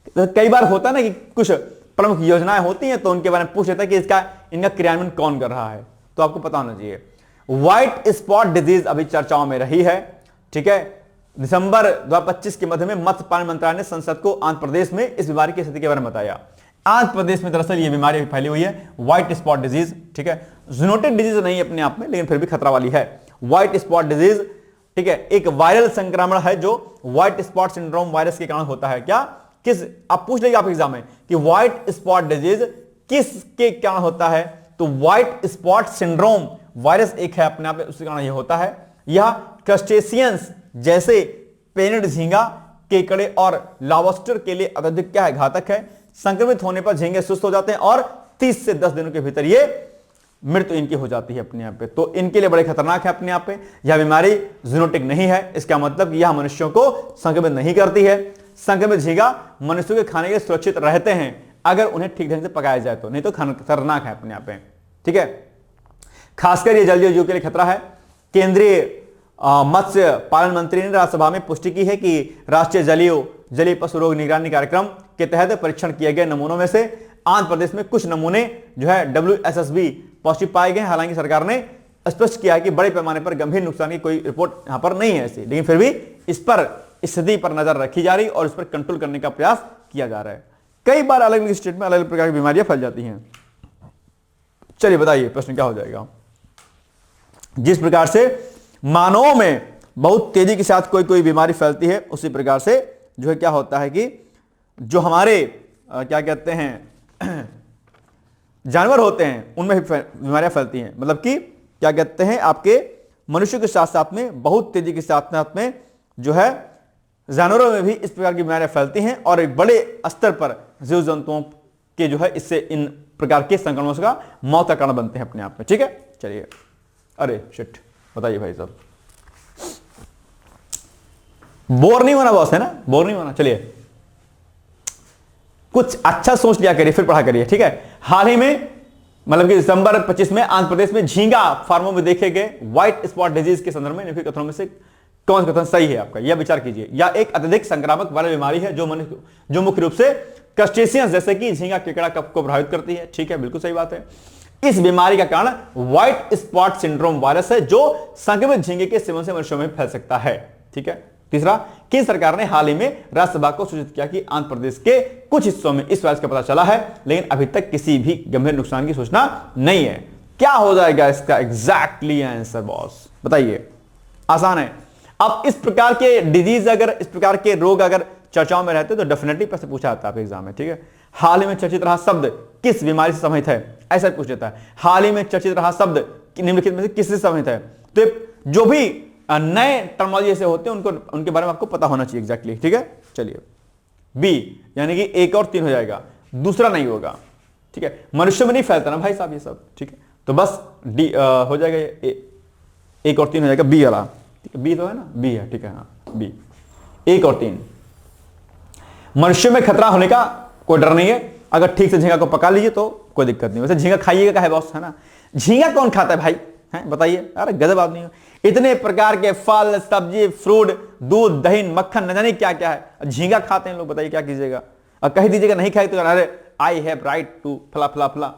तो कई बार होता है ना कि कुछ प्रमुख योजनाएं होती हैं तो उनके बारे में पूछ लेता है कि इनका क्रियान्वयन कौन कर रहा है, तो आपको पता होना चाहिए। व्हाइट स्पॉट डिजीज अभी चर्चाओं में रही है, ठीक है। दिसंबर 2025 के मध्य में मत्स्य पालन मंत्रालय ने संसद को आंध्र प्रदेश में इस बीमारी की स्थिति के बारे में बताया। आंध्र प्रदेश में दरअसल यह बीमारी फैली हुई है, व्हाइट स्पॉट डिजीज, ठीक है। जूनोटिक डिजीज नहीं है अपने आप में, लेकिन फिर भी खतरा वाली है। व्हाइट स्पॉट डिजीज, ठीक है, एक वायरल संक्रमण है जो व्हाइट स्पॉट सिंड्रोम वायरस के कारण होता है। क्या, किस, आप पूछ लेंगे आप एग्जाम में कि व्हाइट स्पॉट डिजीज किसके कारण होता है, तो व्हाइट स्पॉट सिंड्रोम वायरस एक है अपने आप में, उसके कारण यह होता है। यह क्रस्टेशियंस जैसे पेनिड झींगा, केकड़े और लॉबस्टर के लिए अत्यधिक क्या है, घातक है। संक्रमित होने पर झींगे सुस्त हो जाते हैं और 30 से 10 दिनों के भीतर ये मृत्यु इनकी हो जाती है अपने आप पे, तो इनके लिए बड़े खतरनाक है अपने आप पे। यह बीमारी जूनोटिक नहीं है, इसका मतलब यह मनुष्यों को संक्रमित नहीं करती है। संक्रमित झींगा मनुष्यों के खाने के सुरक्षित रहते हैं अगर उन्हें ठीक ढंग से पकाया जाए तो, नहीं तो खतरनाक है अपने आप पे, ठीक है। खासकर ये जलीय जीव के लिए खतरा है। केंद्रीय मत्स्य पालन मंत्री ने राज्यसभा में पुष्टि की है कि राष्ट्रीय जलीय पशु रोग निगरानी कार्यक्रम के तहत परीक्षण किए गए नमूनों में से आंध्र प्रदेश में कुछ नमूने जो है WSSB पॉजिटिव पाए गए। हालांकि सरकार ने स्पष्ट किया है कि बड़े पैमाने पर गंभीर नुकसान की कोई रिपोर्ट यहां पर नहीं है ऐसी, लेकिन फिर भी इस पर स्थिति पर नजर रखी जा रही और इस पर कंट्रोल करने का प्रयास किया जा रहा है। कई बार अलग अलग स्टेट में अलग अलग प्रकार की बीमारियां फैल जाती हैं। चलिए बताइए प्रश्न क्या हो जाएगा। जिस प्रकार से मानवों में बहुत तेजी के साथ कोई कोई बीमारी फैलती है, उसी प्रकार से जो है क्या होता है कि जो हमारे क्या कहते हैं जानवर होते हैं उनमें भी बीमारियां फैलती हैं। मतलब कि क्या कहते हैं, आपके मनुष्य के साथ साथ में बहुत तेजी के साथ साथ में जो है जानवरों में भी इस प्रकार की बीमारियां फैलती हैं और एक बड़े स्तर पर जीव जंतुओं के जो है इससे इन प्रकार के संक्रमणों का मौत का कारण बनते हैं अपने आप में, ठीक है। चलिए, अरे शिट, बताइए भाई साहब, बोर नहीं होना बॉस, है ना, बोर नहीं होना। चलिए, कुछ अच्छा सोच लिया करिए फिर पढ़ा करिए, ठीक है। हाल ही में मतलब कि दिसंबर 25 में आंध्र प्रदेश में झींगा फार्मों में देखे गए व्हाइट स्पॉट डिजीज के संदर्भ में निम्नलिखित कथनों में से कौन सा कथन सही है आपका, यह विचार कीजिए। या एक अत्यधिक संक्रामक वायरल बीमारी है जो मुख्य रूप से क्रस्टेशियंस जैसे कि झींगा, केकड़ा को प्रभावित करती है, ठीक है, बिल्कुल सही बात है। इस बीमारी का कारण व्हाइट स्पॉट सिंड्रोम वायरस है जो संक्रमित झींगे के सेवन से मनुष्यों में फैल सकता है, ठीक है। तीसरा, केंद्र सरकार ने हाल ही में राज्यसभा को सूचित किया कि आंध्र प्रदेश के कुछ हिस्सों में इस वायरस का पता चला है, लेकिन अभी तक किसी भी गंभीर नुकसान की सूचना नहीं है। क्या हो जाएगा इसका एग्जैक्टली आंसर बॉस, बताइए। आसान है। अब इस प्रकार के डिजीज अगर, इस प्रकार के रोग अगर चर्चाओं में रहते तो डेफिनेटली प्रश्न पूछा जाता है एग्जाम में, ठीक है। हाल ही में चर्चित रहा शब्द किस बीमारी से संबंधित है, ऐसा पूछ लेता है। हाल ही में चर्चित रहा शब्द निम्नलिखित में से किससे संबंधित है, तो जो भी नए टर्मोलॉजी ऐसे होते हैं उनके बारे में आपको पता होना चाहिए एग्जैक्टली, ठीक है। चलिए, बी यानी कि 1 और 3 हो जाएगा, दूसरा नहीं होगा, ठीक है। मनुष्य में नहीं फैलता ना भाई साहब ये सब, ठीक है, तो बस डी हो जाएगा, 1 और 3 हो जाएगा, बी वाला, ठीक है। बी तो है ना, बी है, ठीक है, हाँ बी, 1 और 3। मनुष्य में खतरा होने का कोई डर नहीं है, अगर ठीक से झींगा को पका लीजिए तो कोई दिक्कत नहीं। वैसे झींगा खाइएगा है बॉस, है ना, झींगा कौन खाता है भाई, हैं बताइए, अरे गजब आदमी हो। इतने प्रकार के फल, सब्जी, फ्रूट, दूध, दही, मक्खन, न जाने क्या क्या है, झींगा खाते हैं लोग, बताइए क्या कीजिएगा। और कह दीजिएगा नहीं खाए तो अरे आई हैव राइट टू फला फला फला।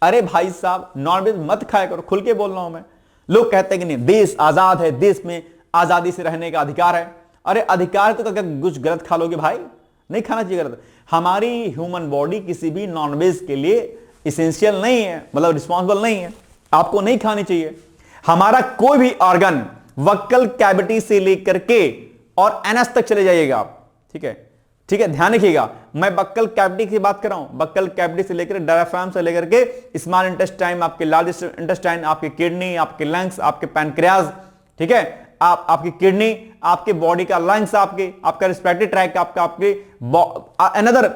अरे भाई साहब, नॉनवेज मत खाया करो, खुल के बोल रहा हूं मैं। लोग कहते हैं कि नहीं देश आजाद है, देश में आजादी से रहने का अधिकार है। अरे अधिकार है तो क्या कुछ गलत खा लोगे भाई, नहीं खाना चाहिए गलत। हमारी ह्यूमन बॉडी किसी भी नॉनवेज के लिए इसेंशियल नहीं है, मतलब रिस्पॉन्सिबल नहीं है, आपको नहीं खानी चाहिए। हमारा कोई भी ऑर्गन वक्कल कैविटी से लेकर के और एनस तक चले जाइएगा आप, ठीक है, ठीक है, ध्यान रखिएगा। मैं बक्कल कैविटी की बात कर रहा हूं, बक्कल कैविटी से लेकर डायफ्राम से लेकर के स्मॉल इंटेस्टाइन, आपके लार्ज इंटेस्टाइन, आपके किडनी, आपके लंग्स, आपके पैनक्रियाज, ठीक है, आपकी किडनी, आपके बॉडी का लंग्स, आपका रिस्पिरेटरी ट्रैक्ट, आपके अनदर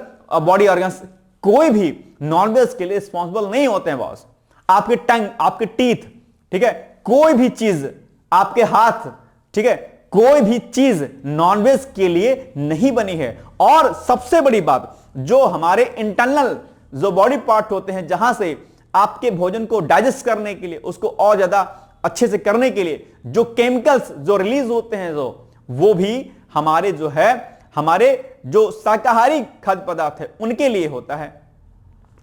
बॉडी ऑर्गन्स, कोई भी नॉनवेज के लिए रिस्पॉन्सिबल नहीं होते हैं बॉस। आपके टंग, आपके टीथ, ठीक है, कोई भी चीज, आपके हाथ, ठीक है, कोई भी चीज नॉनवेज के लिए नहीं बनी है। और सबसे बड़ी बात, जो हमारे इंटरनल जो बॉडी पार्ट होते हैं, जहां से आपके भोजन को डाइजेस्ट करने के लिए, उसको और ज्यादा अच्छे से करने के लिए जो केमिकल्स जो रिलीज होते हैं, जो वो भी हमारे जो है, हमारे जो शाकाहारी खाद्य पदार्थ है उनके लिए होता है।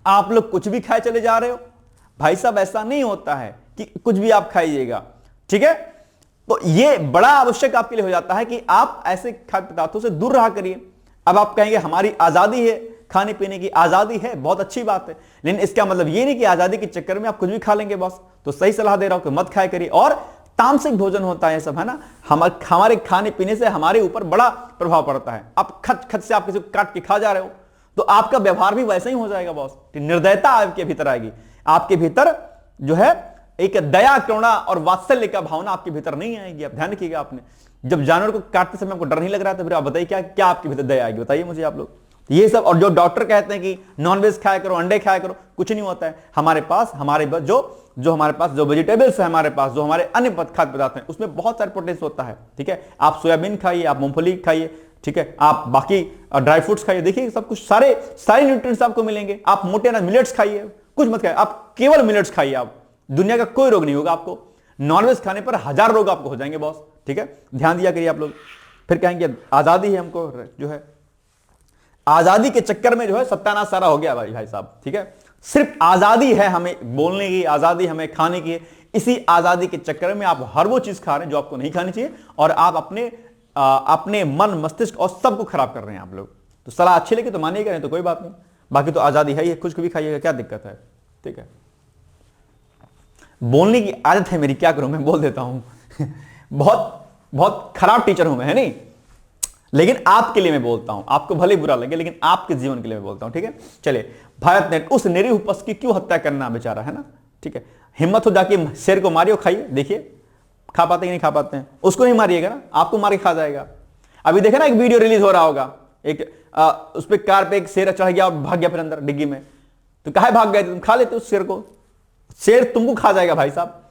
आप लोग कुछ भी खाए चले जा रहे हो भाई साहब, ऐसा नहीं होता है कि कुछ भी आप खाइएगा, ठीक है। तो यह बड़ा आवश्यक आपके लिए हो जाता है कि आप ऐसे खाद्य पदार्थों से दूर रहा करिए। अब आप कहेंगे हमारी आजादी है, खाने पीने की आजादी है, बहुत अच्छी बात है, लेकिन इसका मतलब यह नहीं कि आजादी के चक्कर में आप कुछ भी खा लेंगे बॉस। तो सही सलाह दे रहा हूं कि मत खाया करिए। और तामसिक भोजन होता है सब, है ना, हमारे खाने पीने से हमारे ऊपर बड़ा प्रभाव पड़ता है। आप खच खच से आप किसी को काट के खा जा रहे हो तो आपका व्यवहार भी वैसे ही हो जाएगा बॉस। निर्दयता आपके भीतर आएगी, आपके भीतर जो है एक दया, करुणा और वात्सल्य का भावना आपके भीतर नहीं आएगी। आप ध्यान रखिएगा, आपने जब जानवर को काटते समय आपको डर नहीं लग रहा था, फिर आप बताइए क्या क्या आपके भीतर दया आएगी, बताइए मुझे आप लोग। ये सब, और जो डॉक्टर कहते हैं कि नॉनवेज खाया करो, अंडे खाया करो, कुछ नहीं होता है। हमारे पास जो हमारे पास जो वेजिटेबल्स है, हमारे पास जो हमारे अन्य खाद्य पदार्थ हैं, उसमें बहुत सारे प्रोटीन होता है, ठीक है। आप सोयाबीन खाइए, आप मूंगफली खाइए, ठीक है, आप बाकी ड्राई फ्रूट्स खाइए, देखिए सब कुछ, सारे न्यूट्रिएंट्स आपको मिलेंगे। आप मोटे अनाज मिलेट्स खाइए, कुछ मत खाइए, आप केवल मिलेट्स खाइए, आप दुनिया का कोई रोग नहीं होगा आपको। नॉनवेज खाने पर 1000 रोग आपको हो जाएंगे बॉस, ठीक है, ध्यान दिया करिए आप लोग। फिर कहेंगे आजादी है, हमको जो है आजादी के चक्कर में जो है सत्यानाश सारा हो गया भाई साहब, ठीक है। सिर्फ आजादी है हमें बोलने की, आजादी हमें खाने की, इसी आजादी के चक्कर में आप हर वो चीज खा रहे हैं जो आपको नहीं खानी चाहिए, और आप अपने मन मस्तिष्क और सबको खराब कर रहे हैं आप लोग। तो सलाह अच्छी लगी तो मानिएगा, नहीं तो कोई बात नहीं, बाकी तो आजादी है ही, कुछ भी खाइएगा, क्या दिक्कत है, ठीक है। बोलने की आदत है मेरी, क्या करूं, मैं बोल देता हूं बहुत खराब टीचर हूं मैं, है नहीं, लेकिन आपके लिए मैं बोलता हूं, आपको भले बुरा लगे लेकिन आपके जीवन के लिए मैं बोलता हूं, ठीक है। चलिए, भारत ने उस निरीह पशु की क्यों हत्या करना बेचारा, है ना, ठीक है। हिम्मत हो जाके शेर को मारियो, खाइए, देखिए खा पाते कि नहीं खा पाते हैं। उसको नहीं मारिएगा ना, आपको मार के खा जाएगा। अभी देखा ना, एक वीडियो रिलीज हो रहा होगा, एक उस पर कार पे एक शेर चढ़ गया और भाग गया फिर अंदर डिग्गी में। तो काहे भाग गए, तुम खा लेते उस शेर को, शेर तुमको खा जाएगा भाई साहब,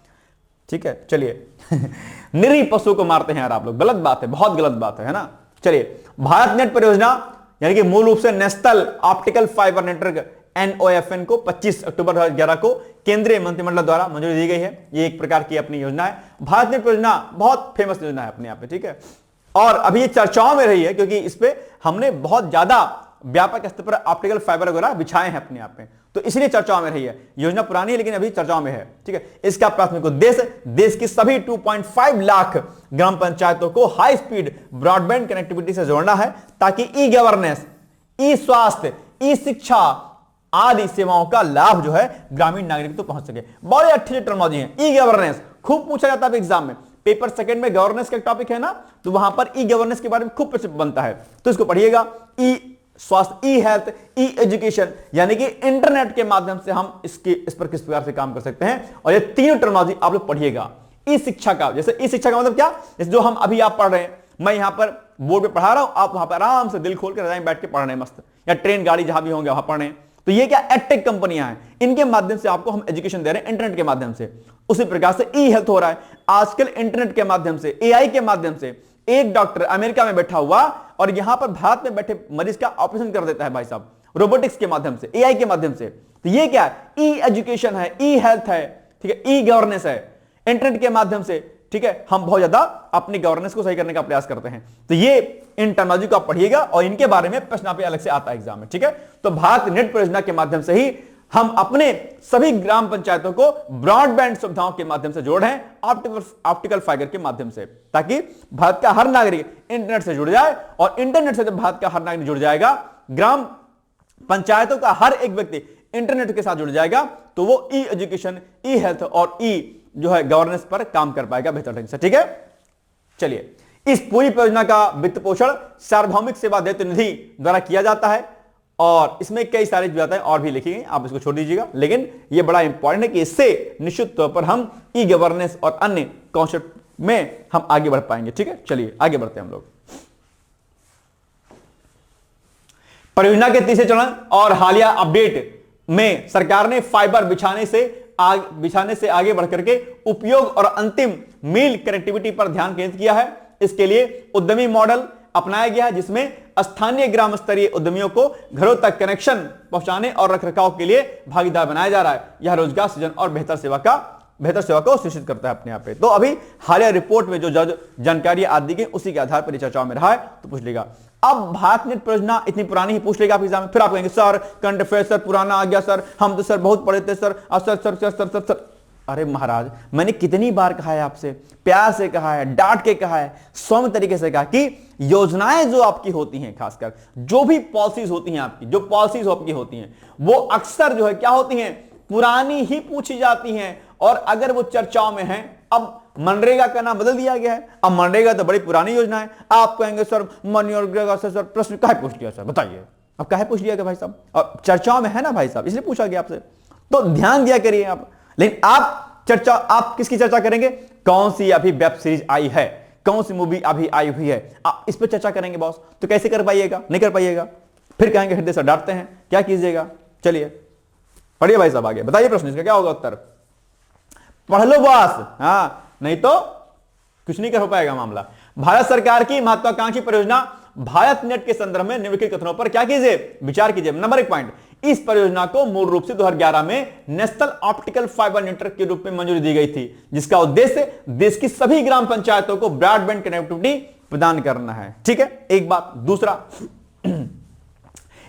ठीक है। चलिए निरीह पशु को मारते हैं यार आप लोग, गलत बात है, बहुत गलत बात है ना। चलिए, भारत नेट परियोजना यानी कि मूल रूप से national optical fibre network NOFN को 25 अक्टूबर 2011 को केंद्रीय मंत्रिमंडल द्वारा मंजूरी दी गई है। ये एक प्रकार की अपनी योजना है। भारत नेट परियोजना बहुत फेमस योजना है अपने आप में, ठीक है, और अभी ये चर्चाओं में रही है क्योंकि इस पे हमने बहुत ज्यादा व्यापक स्तर पर ऑप्टिकल फाइबर वगैरह बिछाए हैं अपने आप में, तो इसलिए चर्चाओं में रही है। योजना पुरानी है लेकिन अभी चर्चाओं में है, ठीक है। इसका प्राथमिक उद्देश्य देश की सभी 2.5 लाख ग्राम पंचायतों को हाई स्पीड ब्रॉडबैंड कनेक्टिविटी से जोड़ना है, ताकि ई गवर्नेंस, ई स्वास्थ्य, ई शिक्षा आदि सेवाओं का लाभ जो है ग्रामीण नागरिक तक पहुंच सके। बड़े अच्छे टर्मिनोलॉजी है। ई गवर्नेंस खूब पूछा जाता है एग्जाम में, पेपर सेकंड में गवर्नेंस का टॉपिक है ना, तो वहां पर ई गवर्नेंस के बारे में खूब प्रश्न बनता है, तो इसको पढ़िएगा। ई स्वास्थ्य, ई हेल्थ, ई एजुकेशन, यानी कि इंटरनेट के माध्यम से हम इस पर किस प्रकार से काम कर सकते हैं, और ये तीनों टर्मिनोलॉजी आप लोग पढ़िएगा। ई शिक्षा का, जैसे ई शिक्षा का मतलब क्या, जैसे जो हम अभी आप पढ़ रहे हैं, मैं यहां पर बोर्ड पे पढ़ा रहा हूं, आप वहां पर आराम से दिल खोल के रजाई में बैठ के पढ़ रहे हैं मस्त, या ट्रेन गाड़ी जहां भी होंगे वहां पढ़ रहे हैं। तो ये क्या एडटेक कंपनियां हैं, इनके माध्यम से आपको हम एजुकेशन दे रहे हैं इंटरनेट के माध्यम से। उसी प्रकार से ई हेल्थ हो रहा है आजकल इंटरनेट के माध्यम से, एआई के माध्यम से। एक डॉक्टर अमेरिका में बैठा हुआ और यहां पर भारत में बैठे मरीज का ऑपरेशन कर देता है भाई साहब, रोबोटिक्स के माध्यम से, एआई के माध्यम से। तो ये क्या है, ई एजुकेशन है, ई हेल्थ है, ठीक है, ई गवर्नेंस है, इंटरनेट के माध्यम से, ठीक है। हम बहुत ज्यादा अपनी गवर्नेंस को सही करने का प्रयास करते हैं। तो ये इन टर्मिनोलॉजी को आप पढ़िएगा और इनके बारे में प्रश्न आप अलग से आता है एग्जाम में, ठीक है। तो भारत नेट परियोजना के माध्यम से ही हम अपने सभी ग्राम पंचायतों को ब्रॉडबैंड सुविधाओं के माध्यम से जोड़ रहे हैं, ऑप्टिकल फाइबर के माध्यम से, ताकि भारत का हर नागरिक इंटरनेट से जुड़ जाए। और इंटरनेट से जब भारत का हर नागरिक जुड़ जाएगा, ग्राम पंचायतों का हर एक व्यक्ति इंटरनेट के साथ जुड़ जाएगा, तो वो ई एजुकेशन, ई हेल्थ और ई जो है गवर्नेंस पर काम कर पाएगा बेहतर ढंग से, ठीक है। चलिए, इस पूरी परियोजना का वित्त पोषण सार्वभौमिक सेवा दायित्व निधि द्वारा किया जाता है, और इसमें कई सारी बातें और भी लिखी गई, आप इसको छोड़ दीजिएगा, लेकिन यह बड़ा इंपॉर्टेंट है कि इससे निश्चित तौर पर हम ई गवर्नेंस और अन्य कॉन्सेप्ट में हम आगे बढ़ पाएंगे, ठीक है। चलिए आगे बढ़ते हैं हम लोग। परियोजना के तीसरे चरण और हालिया अपडेट में सरकार ने फाइबर बिछाने से आगे बढ़कर के उपयोग और अंतिम मील कनेक्टिविटी पर ध्यान केंद्रित किया है। इसके लिए उद्यमी मॉडल, अपनाया गया है, जिसमें स्थानीय ग्राम स्तरीय उद्यमियों को घरों तक कनेक्शन पहुंचाने और रखरखाव के लिए भागीदार बनाया जा रहा है। यह रोजगार सृजन और बेहतर सेवा को सुनिश्चित करता है अपने आप पे। तो अभी हालिया रिपोर्ट में जो जानकारी आज दी गई उसी के आधार पर चर्चाओं में रहा है, तो पूछ लेगा। अब भारत नेट परियोजना इतनी पुरानी ही पूछ लेगा आप एग्जाम में, फिर आप कहेंगे सर करंट अफेयर सर पुराना आ गया सर, हम तो सर बहुत पढ़े थे sir, sir sir sir sir sir sir. अरे महाराज, मैंने कितनी बार कहा है आपसे, प्यार से कहा है, डांट के कहा है, सौम्य तरीके से कहा कि योजनाएं जो आपकी होती हैं, खासकर जो भी पॉलिसीज होती हैं आपकी, जो पॉलिसीज आपकी होती हैं, वो अक्सर जो है क्या होती हैं, पुरानी ही पूछी जाती हैं। और अगर वो चर्चाओं में है, अब मनरेगा का नाम बदल दिया गया है, अब मनरेगा तो बड़ी पुरानी योजना है। आप कहेंगे सर मनरेगा से सर प्रश्न काहे पूछ लिया सर, बताइए अब काहे पूछ लिया भाई साहब, अब चर्चाओं में है ना भाई साहब, इसलिए पूछा गया आपसे, तो ध्यान दिया करिए आप। लेकिन आप किसकी चर्चा करेंगे, कौन सी अभी वेब सीरीज आई है, कौन सी मूवी अभी आई हुई है, आप इस पर चर्चा करेंगे बॉस, तो कैसे कर पाइएगा, नहीं कर पाइएगा, फिर कहेंगे हृदय सर डांटते हैं, क्या कीजिएगा। चलिए पढ़िए भाई साहब आगे, बताइए प्रश्न इसका क्या होगा उत्तर, पढ़ लो बॉस, हाँ नहीं तो कुछ नहीं कर हो पाएगा मामला। भारत सरकार की महत्वाकांक्षी परियोजना भारत नेट के संदर्भ में निम्नलिखित कथनों पर क्या कीजिए, विचार कीजिए। नंबर 1 पॉइंट, इस परियोजना को मूल रूप से 2011 में नेशनल ऑप्टिकल फाइबर नेटवर्क के रूप में मंजूरी दी गई थी, जिसका उद्देश्य देश की सभी ग्राम पंचायतों को ब्रॉडबैंड कनेक्टिविटी प्रदान करना है। ठीक है, एक बात। दूसरा,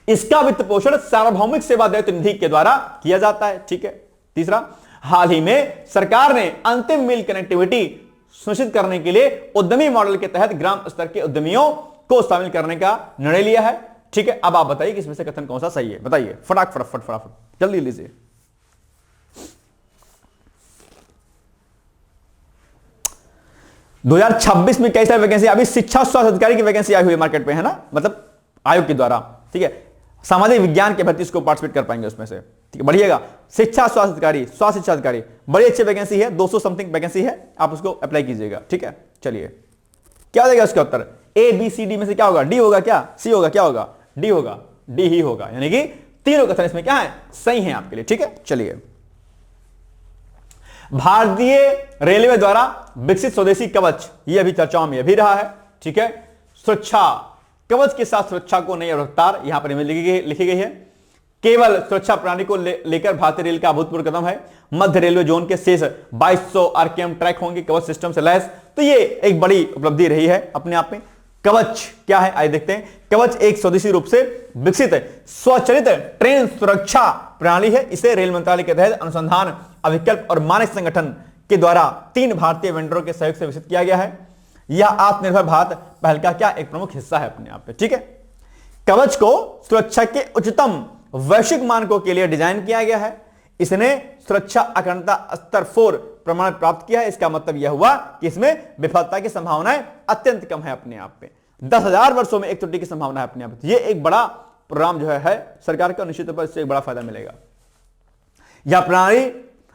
इसका वित्त पोषण सार्वभौमिक सेवा दायित्व निधि के द्वारा किया जाता है। ठीक है। तीसरा, हाल ही में सरकार ने अंतिम मील कनेक्टिविटी सुनिश्चित करने के लिए उद्यमी मॉडल के तहत ग्राम स्तर के उद्यमियों को शामिल करने का निर्णय लिया है। ठीक है, अब आप बताइए कि इसमें से कथन कौन सा सही है, बताइए फटाफट जल्दी लीजिए। दो 2026 में कई सारी वैकेंसी, अभी शिक्षा स्वास्थ्य अधिकारी की वैकेंसी आई हुई है मार्केट पे, है ना, मतलब आयोग के द्वारा। ठीक है, सामाजिक विज्ञान के भर्ती इसको पार्टिसिपेट कर पाएंगे उसमें से। ठीक है, बढ़िएगा। शिक्षा स्वास्थ्य अधिकारी, स्वास्थ्य शिक्षा अधिकारी, बड़ी अच्छी वैकेंसी है, 200 समथिंग वैकेंसी है, आप उसको अप्लाई कीजिएगा। ठीक है, चलिए क्या हो जाएगा उसका उत्तर, ए बी सी डी में से क्या होगा, डी होगा क्या, सी होगा, क्या होगा, डी होगा, डी ही होगा, यानी कि तीनों कथन इसमें क्या है, सही है आपके लिए। ठीक है, चलिए। भारतीय रेलवे द्वारा विकसित स्वदेशी कवच, ये अभी चर्चाओं में भी रहा है। ठीक है, सुरक्षा कवच के साथ सुरक्षा को नई रफ्तार यहां पर लिखी गई है। केवल सुरक्षा प्रणाली को लेकर भारतीय रेल का अभूतपूर्व कदम है। मध्य रेलवे जोन के शेष 2200 आरकेएम ट्रैक होंगे कवच सिस्टम से लैस, तो ये एक बड़ी उपलब्धि रही है अपने आप में। कवच क्या है, आइए देखते हैं। कवच एक स्वदेशी रूप से विकसित स्वचालित ट्रेन सुरक्षा प्रणाली है। इसे रेल मंत्रालय के तहत अनुसंधान, अभिकल्प और मानक संगठन के द्वारा 3 भारतीय वेंडरों के सहयोग से विकसित किया गया है। यह आत्मनिर्भर भारत पहल का क्या एक प्रमुख हिस्सा है अपने आप पे। ठीक है, कवच को सुरक्षा के उच्चतम वैश्विक मानकों के लिए डिजाइन किया गया है। इसने सुरक्षा अखंडता स्तर 4 प्रमाण प्राप्त किया है। इसका मतलब यह हुआ कि इसमें विफलता की संभावनाएं अत्यंत कम है अपने आप पे। 10,000 वर्षों में एक त्रुटि की संभावना है अपने आप पे। यह एक बड़ा प्रोग्राम जो है सरकार का, निश्चित तौर पर इससे एक बड़ा फायदा मिलेगा। यह प्रणाली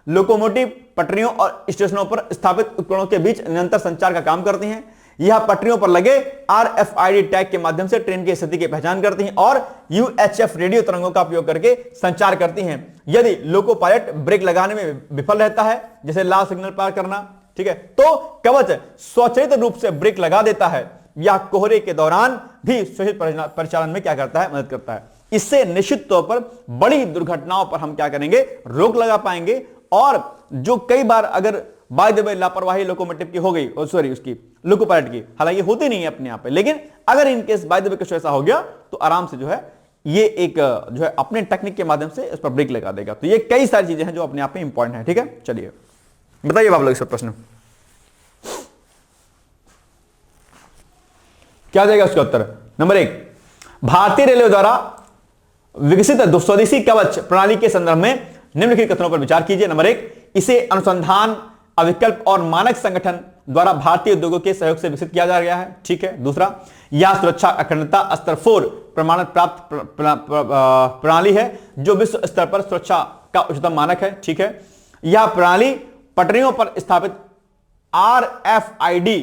लोकोमोटिव पटरियों और स्टेशनों पर स्थापित उपकरणों के बीच निरंतर संचार का काम करती हैं। यह पटरियों पर लगे RFID टैग के माध्यम से ट्रेन की स्थिति की पहचान करती हैं और UHF रेडियो तरंगों का उपयोग करके संचार करती हैं। यदि लोको पायलट ब्रेक लगाने में विफल रहता है, जैसे लाल सिग्नल पार करना, ठीक है, तो कवच स्वचालित रूप से ब्रेक लगा देता है। यह कोहरे के दौरान भी सुरक्षित परिचालन में क्या करता है, मदद करता है। इससे निश्चित तौर पर बड़ी दुर्घटनाओं पर हम क्या करेंगे, रोक लगा पाएंगे। और जो कई बार अगर बाय द वे लापरवाही लोकोमोटिव की हो गई, सॉरी उसकी लोको पायलट की, हालांकि होती नहीं है अपने आप पे, लेकिन अगर इनकेस बाय द वे कुछ ऐसा हो गया तो आराम से जो है ये एक जो है अपने टेक्निक के माध्यम से इस पर ब्रेक लगा देगा। तो ये कई सारी चीजें हैं जो अपने आप में इंपॉर्टेंट है। ठीक है, चलिए बताइए आप लोग इस प्रश्न क्या जाएगा उसका उत्तर। नंबर 1, भारतीय रेलवे द्वारा विकसित स्वदेशी कवच प्रणाली के संदर्भ में निम्नलिखित कथनों पर विचार कीजिए। नंबर 1, इसे अनुसंधान, अभिकल्प और मानक संगठन द्वारा भारतीय उद्योगों के सहयोग से विकसित किया जा गया है। ठीक है। दूसरा, यह सुरक्षा अखंडता स्तर 4 प्रमाण प्राप्त प्रणाली है जो विश्व स्तर पर सुरक्षा का उच्चतम मानक है। ठीक है। यह प्रणाली पटरियों पर स्थापित RFID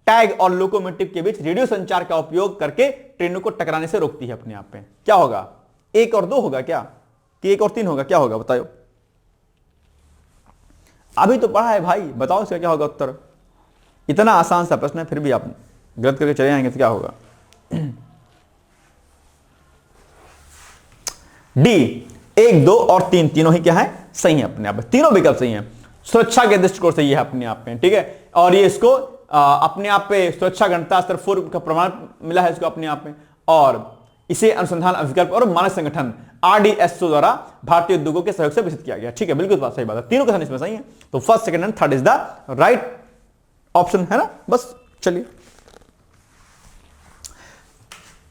टैग और लोकोमोटिव के बीच रेडियो संचार का उपयोग करके ट्रेनों को टकराने से रोकती है अपने आप पे। क्या होगा, 1 और 2 होगा क्या, कि 1 और 3 होगा, क्या होगा बताओ। अभी तो पढ़ा है भाई, बताओ इसका क्या होगा उत्तर। इतना आसान सा प्रश्न है, फिर भी आप गलत करके चले आएंगे तो क्या होगा। डी 1, 2 और 3 तीनों ही क्या है, सही है अपने आप में, तीनों विकल्प सही है। सुरक्षा के दृष्टिकोण से ये है अपने आप में, ठीक है। और ये इसको अपने आप पे सुरक्षा गणता स्तर 4 का प्रमाण मिला है इसको अपने आप में। और इसे अनुसंधान अभिकल्प और मानक संगठन RDSO द्वारा भारतीय उद्योगों के सहयोग से विकसित किया गया, ठीक है। बिल्कुल बात सही बात है, तीनों का इसमें सही है। तो first, second and third is the right option, है ना। बस चलिए,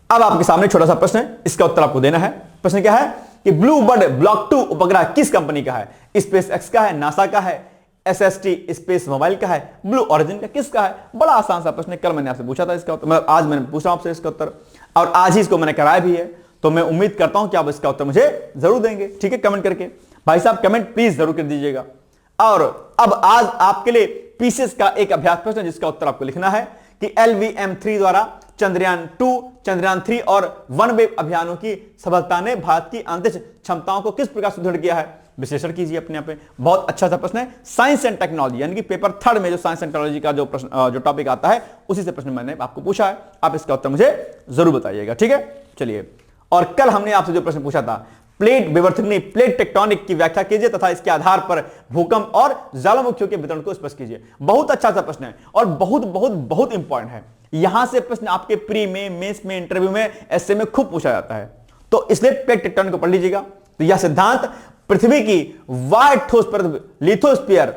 अब आपके सामने छोटा सा प्रश्न है, इसका उत्तर आपको देना है। प्रश्न क्या है कि ब्लू बर्ड ब्लॉक 2 उपग्रह किस कंपनी का है? स्पेस एक्स का है, नासा का है, SST स्पेस मोबाइल का है, ब्लू ओरिजिन का, किसका है? बड़ा आसान सा प्रश्न है, कल मैंने आपसे पूछा था इसका उत्तर, मतलब आज मैंने पूछा आपसे इसका उत्तर, और आज ही इसको मैंने कराया भी है। तो मैं उम्मीद करता हूं कि आप इसका उत्तर मुझे जरूर देंगे, ठीक है, कमेंट करके। भाई साहब कमेंट प्लीज जरूर कर दीजिएगा। और अब आज आपके लिए पीसीएस का एक अभ्यास प्रश्न है जिसका उत्तर आपको लिखना है कि LVM-3 द्वारा चंद्रयान 2, चंद्रयान 3 और OneWeb अभियानों की सफलता ने भारत की अंतरिक्ष क्षमताओं को किस प्रकार सुदृढ़ किया है? विश्लेषण कीजिए अपने आप में। बहुत अच्छा सा प्रश्न है, साइंस एंड टेक्नोलॉजी, यानी कि पेपर 3 में जो साइंस एंड टेक्नोलॉजी का जो प्रश्न जो टॉपिक आता है उसी से प्रश्न मैंने आपको पूछा है। आप इसका उत्तर मुझे जरूर बताइएगा, ठीक है। चलिए, और कल हमने आपसे जो प्रश्न पूछा था, प्लेट विवर्तनी, प्लेट टेक्टोनिक की व्याख्या कीजिए तथा इसके आधार पर भूकंप और ज्वालामुखियों के वितरण को स्पष्ट कीजिए। बहुत अच्छा सा प्रश्न है और बहुत बहुत बहुत इंपॉर्टेंट है। यहां से प्रश्न आपके प्री में, मेंस में, इंटरव्यू में, ऐसे में खूब पूछा जाता है। तो इसलिए प्लेट टेक्टोनिक को पढ़ लीजिएगा। तो यह सिद्धांत पृथ्वी की वाय ठोस परत लिथोस्फीयर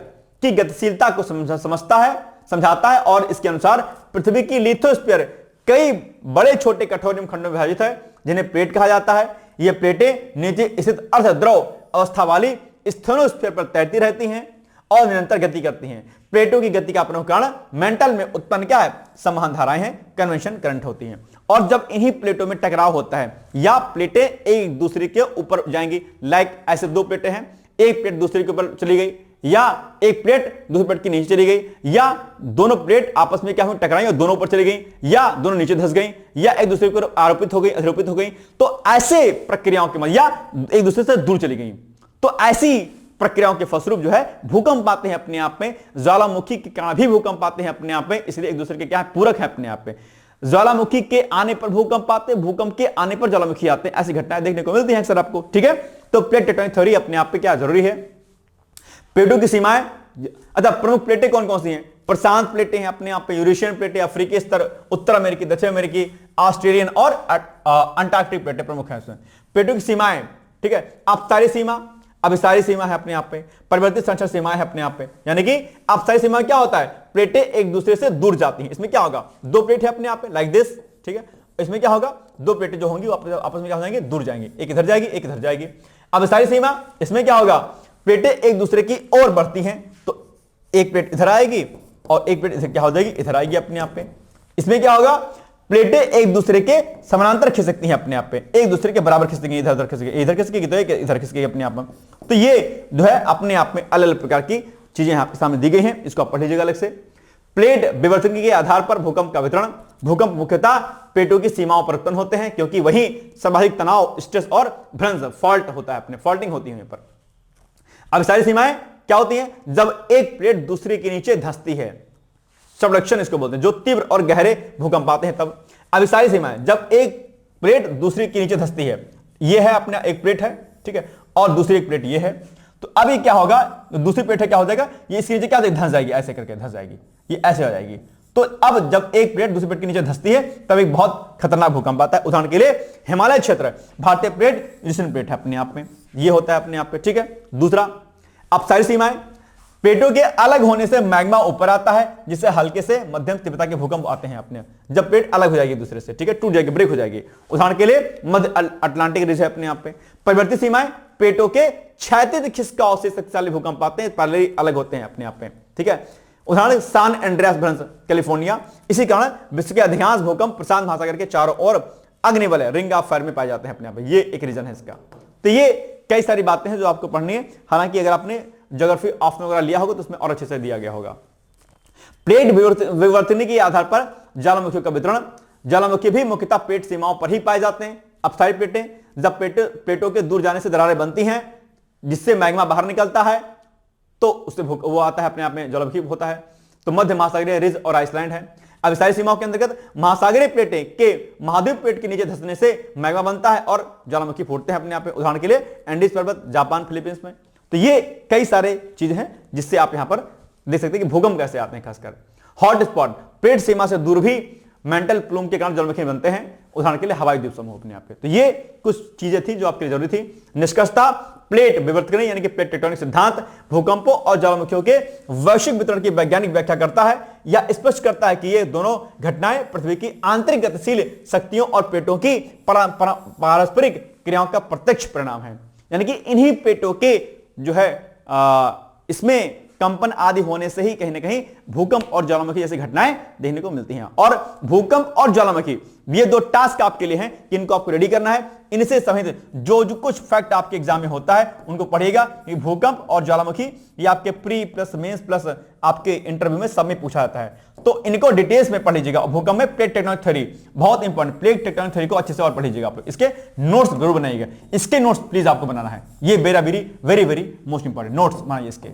की गतिशीलता को समझाता है और इसके अनुसार पृथ्वी की लिथोस्फीयर कई बड़े छोटे कठोर खंडों में विभाजित है जिन्हें प्लेट कहा जाता है। ये प्लेटें नीचे स्थित अर्धद्रव अवस्था वाली स्थेनोस्फीयर पर तैरती रहती हैं और निरंतर गति करती हैं। प्लेटों की गति का प्रमुख कारण मेंटल में उत्पन्न क्या है? संवहन धाराएं हैं, कन्वेंशन करंट होती हैं। और जब इन्हीं प्लेटों में टकराव होता है या प्लेटें एक दूसरे के ऊपर जाएंगी, लाइक ऐसे दो प्लेटें हैं, एक प्लेट दूसरे के ऊपर चली गई या एक प्लेट दूसरी प्लेट के नीचे चली गई या दोनों प्लेट आपस में क्या हुई, टकराई और दोनों ऊपर चली गई या दोनों नीचे धंस गई या एक दूसरे के ऊपर आरोपित हो गई, अधिरोपित हो गई, तो ऐसे प्रक्रियाओं के या एक दूसरे से दूर चली गई, तो ऐसी प्रक्रियाओं के फलस्वरूप जो है भूकंप आते हैं अपने आप में। ज्वालामुखी के कारण भी भूकंप आते हैं अपने आप में, इसलिए एक दूसरे के क्या है, पूरक है अपने आप में। ज्वालामुखी के आने पर भूकंप आते हैं, भूकंप के आने पर ज्वालामुखी आते हैं, ऐसी घटनाएं देखने को मिलती हैं अक्सर आपको, ठीक है। तो प्लेट टेक्टोनिक थ्योरी अपने आप में क्या जरूरी है। प्लेटों की सीमाएं, अच्छा प्रमुख प्लेटें कौन कौन सी हैं? प्रशांत प्लेटें हैं अपने आप में, यूरेशियन प्लेटें, अफ्रीकी स्तर, उत्तर अमेरिकी, दक्षिण अमेरिकी, ऑस्ट्रेलियन और अंटार्कटिक प्लेटें प्रमुख हैं उसमें। प्लेटों की सीमाएं, ठीक है, अपसारी सीमा, अभिसारी सीमा है अपने आप पे, परिवर्तित संरक्षण सीमाएं है अपने आप पे। यानी कि अपसारी सीमा क्या होता है? प्लेटें एक दूसरे से दूर जाती हैं। इसमें क्या होगा, दो प्लेट है अपने आप पे लाइक दिस, ठीक है। इसमें क्या होगा, दो प्लेटें जो होंगी वो आपस में क्या हो जाएंगी, दूर जाएंगी, एक इधर जाएगी एक इधर जाएगी। अभिसारी सीमा, इसमें क्या होगा, प्लेटें एक दूसरे की ओर बढ़ती हैं, तो एक प्लेट इधर आएगी और एक प्लेट इधर क्या हो जाएगी, इधर आएगी अपने आप पे। इसमें क्या होगा, प्लेटें एक दूसरे के समानांतर खिसकती हैं अपने आप पे, एक दूसरे के बराबर खिसकेंगी, इधर उधर खिसकेगी, इधर खिसकेगी तो इधर खिसकेगी अपने आप में। तो ये जो है अपने आप में अलग अलग प्रकार की चीजें यहाँ पे सामने दी गई हैं, इसको आप पढ़ लीजिएगा अलग से। प्लेट विवर्तन के आधार पर भूकंप का वितरण। भूकंप मुख्यतः प्लेटों की सीमाओं पर उत्पन्न होते हैं क्योंकि वही सर्वाधिक तनाव, स्ट्रेस और भ्रंश, फॉल्ट होता है अपने, फॉल्टिंग होती है यहाँ पर। अभिसारी सीमाएं क्या होती हैं? जब एक प्लेट दूसरे के नीचे धंसती है, सबडक्शन इसको बोलते हैं, जो तीव्र और गहरे भूकंप आते हैं तब। अभिसारी सीमाएं, जब एक प्लेट दूसरे के नीचे धंसती है, ये है अपना एक प्लेट है, ठीक है, और दूसरी एक प्लेट ये है, तो अभी क्या होगा, दूसरी प्लेट है क्या हो जाएगा, ये इसके नीचे क्या धंस जाएगी, ऐसे करके धंस जाएगी, ये ऐसे हो जाएगी। तो अब जब एक प्लेट दूसरी प्लेट के नीचे धंसती है तब एक बहुत खतरनाक भूकंप आता है। उदाहरण के लिए हिमालय क्षेत्र, भारतीय प्लेट, यूरेशियन प्लेट है अपने आप में, ये होता है अपने आप पे, ठीक है। दूसरा, अपसारी सीमाएं, प्लेटों के अलग होने से मैग्मा ऊपर आता है जिससे हल्के से मध्यम तीव्रता के भूकंप आते हैं अपने, जब प्लेट अलग हो जाएगी दूसरे से, ठीक है, टूट जाएगी, ब्रेक हो जाएगी। उदाहरण के लिए मध्य अटलांटिक रीजन है अपने आप पे। परिवर्तित सीमाएं, प्लेटों के क्षैतिज खिसकाव से शक्तिशाली भूकंप आते हैं, पहले अलग होते हैं अपने आप पे, ठीक है। उदाहरण सान एंड्रियास भ्रंश, कैलिफोर्निया। इसी कारण विश्व के अधिकांश भूकंप प्रशांत महासागर के चारों ओर अग्निवलय, रिंग ऑफ फायर में पाए जाते हैं अपने आप, ये एक रीजन है इसका। तो ये कई सारी बातें हैं जो आपको पढ़नी है, हालांकि अगर आपने ज्योग्राफी ऑप्शन वगैरह लिया होगा तो उसमें और अच्छे से दिया गया होगा। प्लेट विवर्तनी के आधार पर ज्वालामुखियों का वितरण। ज्वालामुखी भी मुख्यतः प्लेट सीमाओं पर ही पाए जाते हैं। अपसारी प्लेटें, जब प्लेटों के दूर जाने से दरारें बनती हैं जिससे मैग्मा बाहर निकलता है तो उससे वो आता है अपने आप में, ज्वालामुखी होता है। तो मध्य महासागरीय रिज और आइसलैंड है। अब इस सारी सीमाओं के अंतर्गत महासागरीय प्लेटें के महाद्वीप प्लेट के नीचे धंसने से मैग्मा बनता है और ज्वालामुखी फूटते हैं अपने आप में। उदाहरण के लिए एंडीज पर्वत, जापान, फिलीपींस में। तो ये कई सारे चीजें हैं जिससे आप यहां पर देख सकते हैं कि भूकंप कैसे आते हैं। खासकर हॉट स्पॉट, प्लेट सीमा से दूर भी मेंटल प्लूम के कारण ज्वालामुखी बनते हैं। उदाहरण के लिए हवाई द्वीप समूह अपने आप के। तो ये कुछ चीजें थी जो आपके लिए जरूरी थी। निष्कर्षता, प्लेट विवर्तन यानी कि प्लेट टेक्टोनिक सिद्धांत भूकंपों और ज्वालामुखियों के वैश्विक वितरण की वैज्ञानिक व्याख्या करता है या स्पष्ट करता है कि ये दोनों घटनाएं पृथ्वी की आंतरिक गतिशील शक्तियों और प्लेटों की पारस्परिक क्रियाओं का प्रत्यक्ष परिणाम है। यानी कि इन्हीं प्लेटों के जो है इसमें कंपन आदि होने से ही कहीं ना कहीं भूकंप और ज्वालामुखी जैसी घटनाएं देखने को मिलती हैं। और भूकंप और ज्वालामुखी ये दो टास्क आपके लिए हैं कि इनको आपको रेडी करना है। इनसे संबंधित जो कुछ फैक्ट आपके एग्जाम में होता है उनको पढ़िएगा। भूकंप और ज्वालामुखी ये आपके प्री प्लस मेंस प्लस आपके इंटरव्यू में सब में पूछा जाता है, तो इनको डिटेल्स में पढ़ लीजिएगा। भूकंप में प्लेट टेक्टोनिक थ्योरी बहुत इंपॉर्टेंट, प्लेट टेक्टोनिक थ्योरी को अच्छे से और पढ़ लीजिएगा आप लोग। इसके नोट्स जरूर बनाइएगा, इसके नोट्स प्लीज आपको बनाना है। ये very very most important notes बनाइए इसके।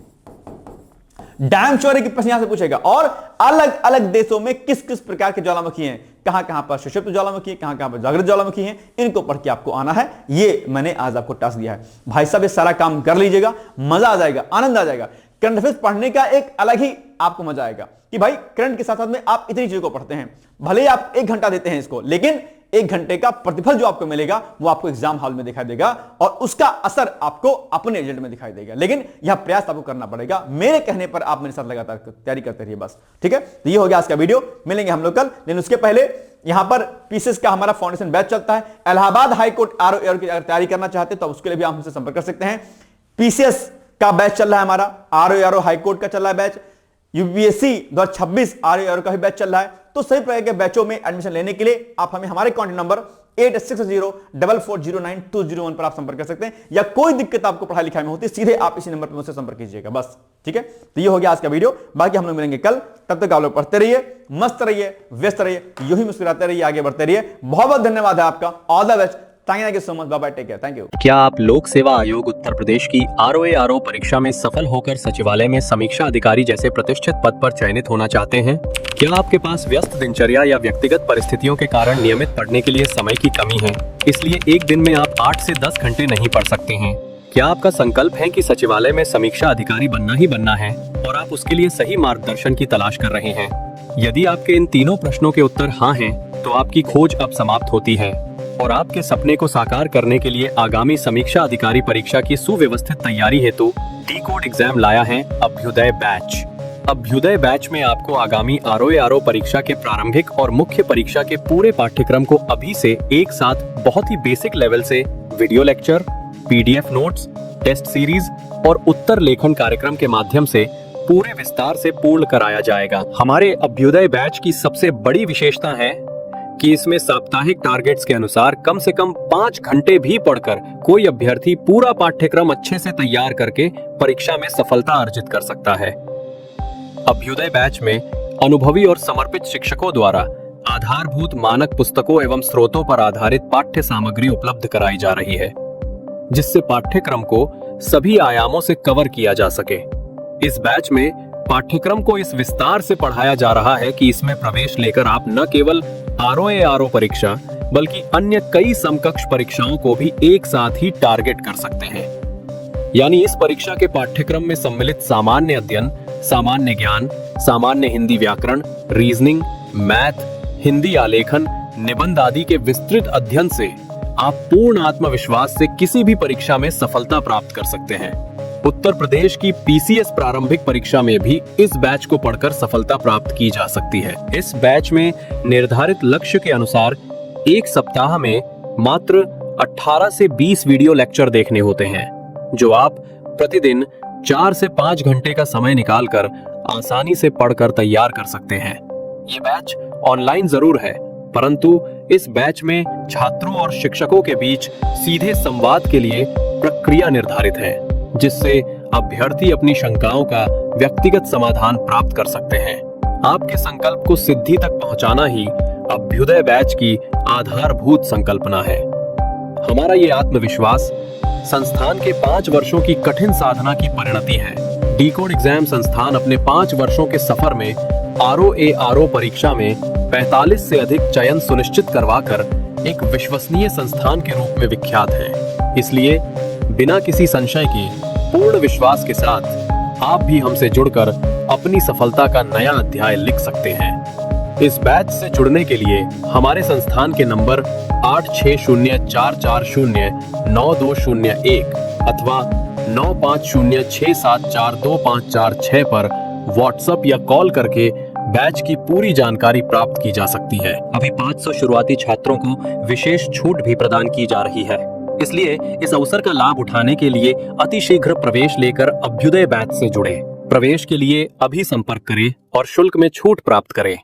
डैम श्योर है कि प्रश्न यहां से पूछेगा। और अलग अलग देशों में किस किस प्रकार के ज्वालामुखी हैं, कहां कहां पर सुषुप्त ज्वालामुखी है, कहां कहां पर जागृत ज्वालामुखी हैं, इनको पढ़ के आपको आना है। ये मैंने आज आपको टास्क दिया है। भाई साहब ये सारा काम कर लीजिएगा, मजा आ जाएगा, आनंद आ जाएगा। करंट अफेयर्स पढ़ने का एक अलग ही आपको मजा आएगा कि भाई करंट के साथ साथ में आप इतनी चीजों को पढ़ते हैं। भले ही आप 1 घंटा देते हैं इसको, लेकिन 1 घंटे का प्रतिफल जो आपको मिलेगा वो आपको एग्जाम हॉल में दिखाई देगा और उसका असर आपको अपने रिजल्ट में दिखाई देगा। लेकिन यह प्रयास आपको करना पड़ेगा। मेरे कहने पर आप मेरे साथ लगातार तैयारी करते रहिए बस, ठीक है। तो ये हो गया आज का वीडियो, मिलेंगे हम लोग कल। लेकिन उसके पहले यहां पर पीसीएस का हमारा फाउंडेशन बैच चलता है। इलाहाबाद हाईकोर्ट आरओ की अगर तैयारी करना चाहते हैं तो उसके लिए भी आप हमसे संपर्क कर सकते हैं। पीसीएस का बैच चल रहा है हमारा, आरओ हाईकोर्ट का चल रहा है बैच, यूपीएससी 2026 आरओ का भी बैच चल रहा है। तो सभी प्रकार के बैचों में एडमिशन लेने के लिए आप हमें हमारे कॉन्टैक्ट नंबर 8604409201 पर आप संपर्क कर सकते हैं। या कोई दिक्कत आपको पढ़ाई लिखाई में होती है सीधे आप इसी नंबर पर मुझसे संपर्क कीजिएगा बस, ठीक है। तो ये हो गया आज का वीडियो। बाकी हम लोग मिलेंगे कल, तब तक आप लोग पढ़ते रहिए, मस्त रहिए, व्यस्त रहिए, यूं ही मुस्कुराते रहिए, आगे बढ़ते रहिए। बहुत बहुत धन्यवाद है आपका। All the best. Thank you so much. Bye bye, take care, thank you. क्या आप लोक सेवा आयोग उत्तर प्रदेश की आरओ परीक्षा में सफल होकर सचिवालय में समीक्षा अधिकारी जैसे प्रतिष्ठित पद पर चयनित होना चाहते हैं? क्या आपके पास व्यस्त दिनचर्या या व्यक्तिगत परिस्थितियों के कारण नियमित पढ़ने के लिए समय की कमी है, इसलिए एक दिन में आप 8 से 10 घंटे नहीं पढ़ सकते हैं? क्या आपका संकल्प है कि सचिवालय में समीक्षा अधिकारी बनना ही बनना है और आप उसके लिए सही मार्गदर्शन की तलाश कर रहे हैं? यदि आपके इन तीनों प्रश्नों के उत्तर हाँ हैं, तो आपकी खोज अब समाप्त होती है और आपके सपने को साकार करने के लिए आगामी समीक्षा अधिकारी परीक्षा की सुव्यवस्थित तैयारी हेतु डी-कोड एग्जाम लाया है अभ्युदय बैच। अभ्युदय बैच में आपको आगामी आरओ परीक्षा के प्रारंभिक और मुख्य परीक्षा के पूरे पाठ्यक्रम को अभी से एक साथ बहुत ही बेसिक लेवल से video lecture, PDF notes, test series और उत्तर लेखन कार्यक्रम के माध्यम से पूरे विस्तार से पूर्ण कराया जाएगा। हमारे अभ्युदय बैच की सबसे बड़ी विशेषता है कि इसमें साप्ताहिक टारगेट्स के अनुसार कम से कम 5 घंटे भी पढ़कर कोई अभ्यर्थी पूरा पाठ्यक्रम अच्छे से तैयार करके परीक्षा में सफलता अर्जित कर सकता है। अभ्युदय बैच में अनुभवी और समर्पित शिक्षकों द्वारा आधारभूत मानक पुस्तकों एवं स्रोतों पर आधारित पाठ्य सामग्री उपलब्ध कराई जा रही है, जिससे पाठ्यक्रम को सभी आयामों से कवर किया जा सके। इस बैच में पाठ्यक्रम को इस विस्तार से पढ़ाया जा रहा है कि इसमें प्रवेश लेकर आप न केवल आरओ परीक्षा बल्कि अन्य कई समकक्ष परीक्षाओं को भी एक साथ ही टारगेट कर सकते हैं। यानी इस परीक्षा के पाठ्यक्रम में सम्मिलित सामान्य अध्ययन, सामान्य ज्ञान, सामान्य हिंदी व्याकरण, रीजनिंग, मैथ, हिंदी आलेखन, निबंध आदि के विस्तृत अध्ययन से आप पूर्ण आत्मविश्वास से किसी भी परीक्षा में सफलता प्राप्त कर सकते हैं। उत्तर प्रदेश की पीसीएस प्रारंभिक परीक्षा में भी इस बैच को पढ़कर सफलता प्राप्त की जा सकती है। इस बैच में निर्धारित लक्ष्य के अनुसार एक सप्ताह में मात्र 18 से 20 वीडियो लेक्चर देखने होते हैं, जो आप प्रतिदिन 4 से 5 घंटे का समय निकालकर आसानी से पढ़कर तैयार कर सकते हैं। ये बैच ऑनलाइन जरूर है, परंतु इस बैच में छात्रों और शिक्षकों के बीच सीधे संवाद के लिए प्रक्रिया निर्धारित है, जिससे अभ्यर्थी अपनी शंकाओं का व्यक्तिगत समाधान प्राप्त कर सकते हैं। आपके संकल्प को सिद्धि तक पहुंचाना ही अभ्युदय बैच की आधारभूत संकल्पना है। हमारा ये आत्मविश्वास संस्थान के 5 वर्षों की कठिन साधना की परिणति है। डी-कोड एग्जाम संस्थान अपने 5 वर्षों के सफर में ROARO परीक्षा में 45 से अधिक चयन सुनिश्चित करवाकर एक विश्वसनीय संस्थान के रूप में विख्यात है। इसलिए बिना किसी संशय के पूर्ण विश्वास के साथ आप भी हमसे जुड़कर अपनी सफलता का नया अध्याय लिख सकते हैं। इस बैच से जुड़ने के लिए हमारे संस्थान के नंबर 8604409201 अथवा 9506742546 पर व्हाट्सएप या कॉल करके बैच की पूरी जानकारी प्राप्त की जा सकती है। अभी 500 शुरुआती छात्रों को विशेष छूट भी प्रदान की जा रही है, इसलिए इस अवसर का लाभ उठाने के लिए अतिशीघ्र प्रवेश लेकर अभ्युदय बैच से जुड़ें। प्रवेश के लिए अभी संपर्क करें और शुल्क में छूट प्राप्त करें।